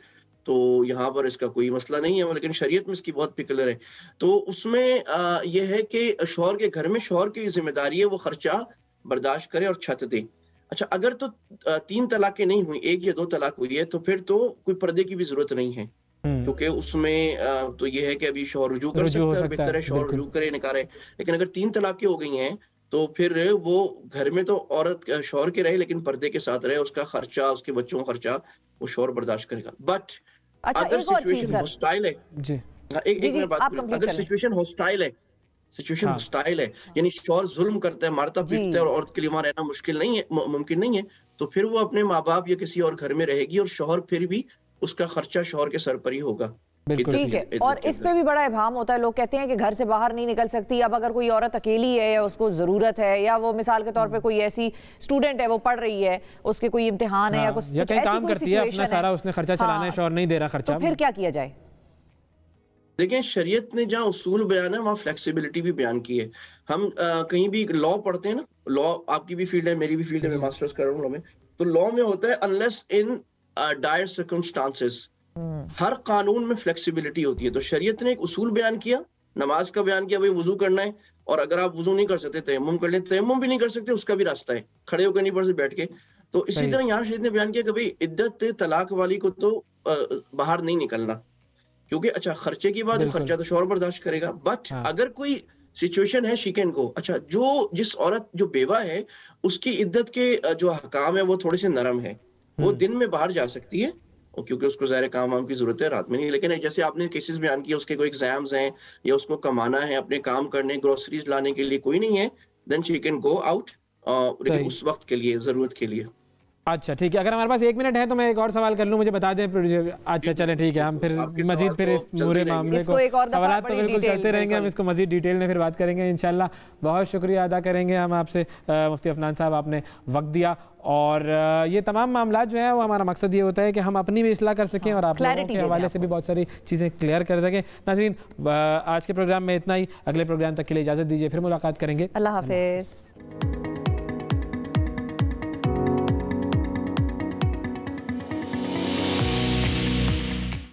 तो यहाँ पर इसका कोई मसला नहीं है, लेकिन शरीयत में इसकी बहुत पिकलर है। तो उसमें यह है कि शौहर के घर में शौहर की जिम्मेदारी है वो खर्चा बर्दाश्त करे और छत दे। अच्छा, अगर तो 3 तलाकें नहीं हुई, 1 या 2 तलाक हुई है, तो फिर तो कोई पर्दे की भी जरूरत नहीं है, क्योंकि उसमें तो यह है कि अभी शौहर रुजू कर सकता है, बेहतर है शौहर रुजू करे निकाले। लेकिन अगर 3 तलाकें हो गई हैं तो फिर वो घर में तो औरत शौहर के रहे लेकिन पर्दे के साथ रहे, उसका खर्चा, उसके बच्चों का खर्चा वो शौहर बर्दाश्त करेगा। बट अगर सिचुएशन हॉस्टाइल है, अगर सिचुएशन हॉस्टाइल है, यानी शौहर जुल्म करता है, मारता पीटता है और औरत के लिए वहां रहना मुश्किल नहीं है, मुमकिन नहीं है, तो फिर वो अपने माँ बाप या किसी और घर में रहेगी और शौहर फिर भी उसका खर्चा शौहर के सर पर ही होगा। ठीक है। और इस पे भी बड़ा इबाम होता है, लोग कहते हैं कि घर से बाहर नहीं निकल सकती। अब अगर कोई औरत अकेली है या उसको जरूरत है, या वो मिसाल के तौर पे कोई ऐसी स्टूडेंट है, वो पढ़ रही है, उसके कोई इम्तिहान है या कुछ कहीं काम करती है, अपना सारा उसने खर्चा चलाना है, शौहर नहीं दे रहा खर्चा, तो फिर क्या किया जाए? देखें, शरीयत ने जहाँ उसूल बयान है वहाँ फ्लेक्सिबिलिटी भी बयान की है। हम कहीं भी लॉ पढ़ते हैं ना, लॉ आपकी भी फील्ड है, मेरी भी फील्ड है, मैं मास्टर्स कर रहा हूँ लॉ में, तो लॉ में होता है अनलेस इन डायर सर्कमस्टांसेस, हर कानून में फ्लेक्सिबिलिटी होती है। तो शरीयत ने एक उसूल बयान किया, नमाज का बयान किया, भाई वुजू करना है, और अगर आप वुजू नहीं कर सकते तयम्मुम कर लें, तयम्मुम भी नहीं कर सकते उसका भी रास्ता है, खड़े होकर नहीं पढ़ सकते, बैठ के। तो इसी तरह यहाँ शरीयत ने बयान किया कि भाई इद्दत तलाक वाली को तो बाहर नहीं निकलना, क्योंकि अच्छा खर्चे की बात, खर्चा तो शौहर बर्दाश्त करेगा, बट अगर कोई सिचुएशन है शी कैन गो। अच्छा, जिस औरत जो बेवा है उसकी इद्दत के जो हकाम है वो थोड़े से नरम है, वो दिन में बाहर जा सकती है क्योंकि उसको ज़ाहिर काम वाम की जरूरत है, रात में नहीं। लेकिन जैसे आपने केसेस बयान किया, उसके कोई एग्जाम्स हैं या उसको कमाना है, अपने काम करने, ग्रोसरीज लाने के लिए कोई नहीं है, then she can go out, लेकिन उस वक्त के लिए, जरूरत के लिए। अच्छा ठीक है, अगर हमारे पास 1 मिनट है तो मैं एक और सवाल कर लूं, मुझे बता दें। अच्छा चले ठीक है, हम फिर मजीद फिर इस पूरे मामले को सवाल तो बिल्कुल चलते रहेंगे, हम इसको मजीद डिटेल में फिर बात करेंगे इंशाल्लाह। बहुत शुक्रिया अदा करेंगे हम आपसे मुफ्ती अफनान साहब, आपने वक्त दिया। और ये तमाम मामला जो है वो हमारा मकसद ये होता है कि हम अपनी भी इस्लाह कर सकें और आप लोगों के हवाले से भी बहुत सारी चीज़ें क्लियर कर सकें। नाज़रीन, आज के प्रोग्राम में इतना ही, अगले प्रोग्राम तक के लिए इजाज़त दीजिए, फिर मुलाकात करेंगे। अल्लाह हाफ़िज़।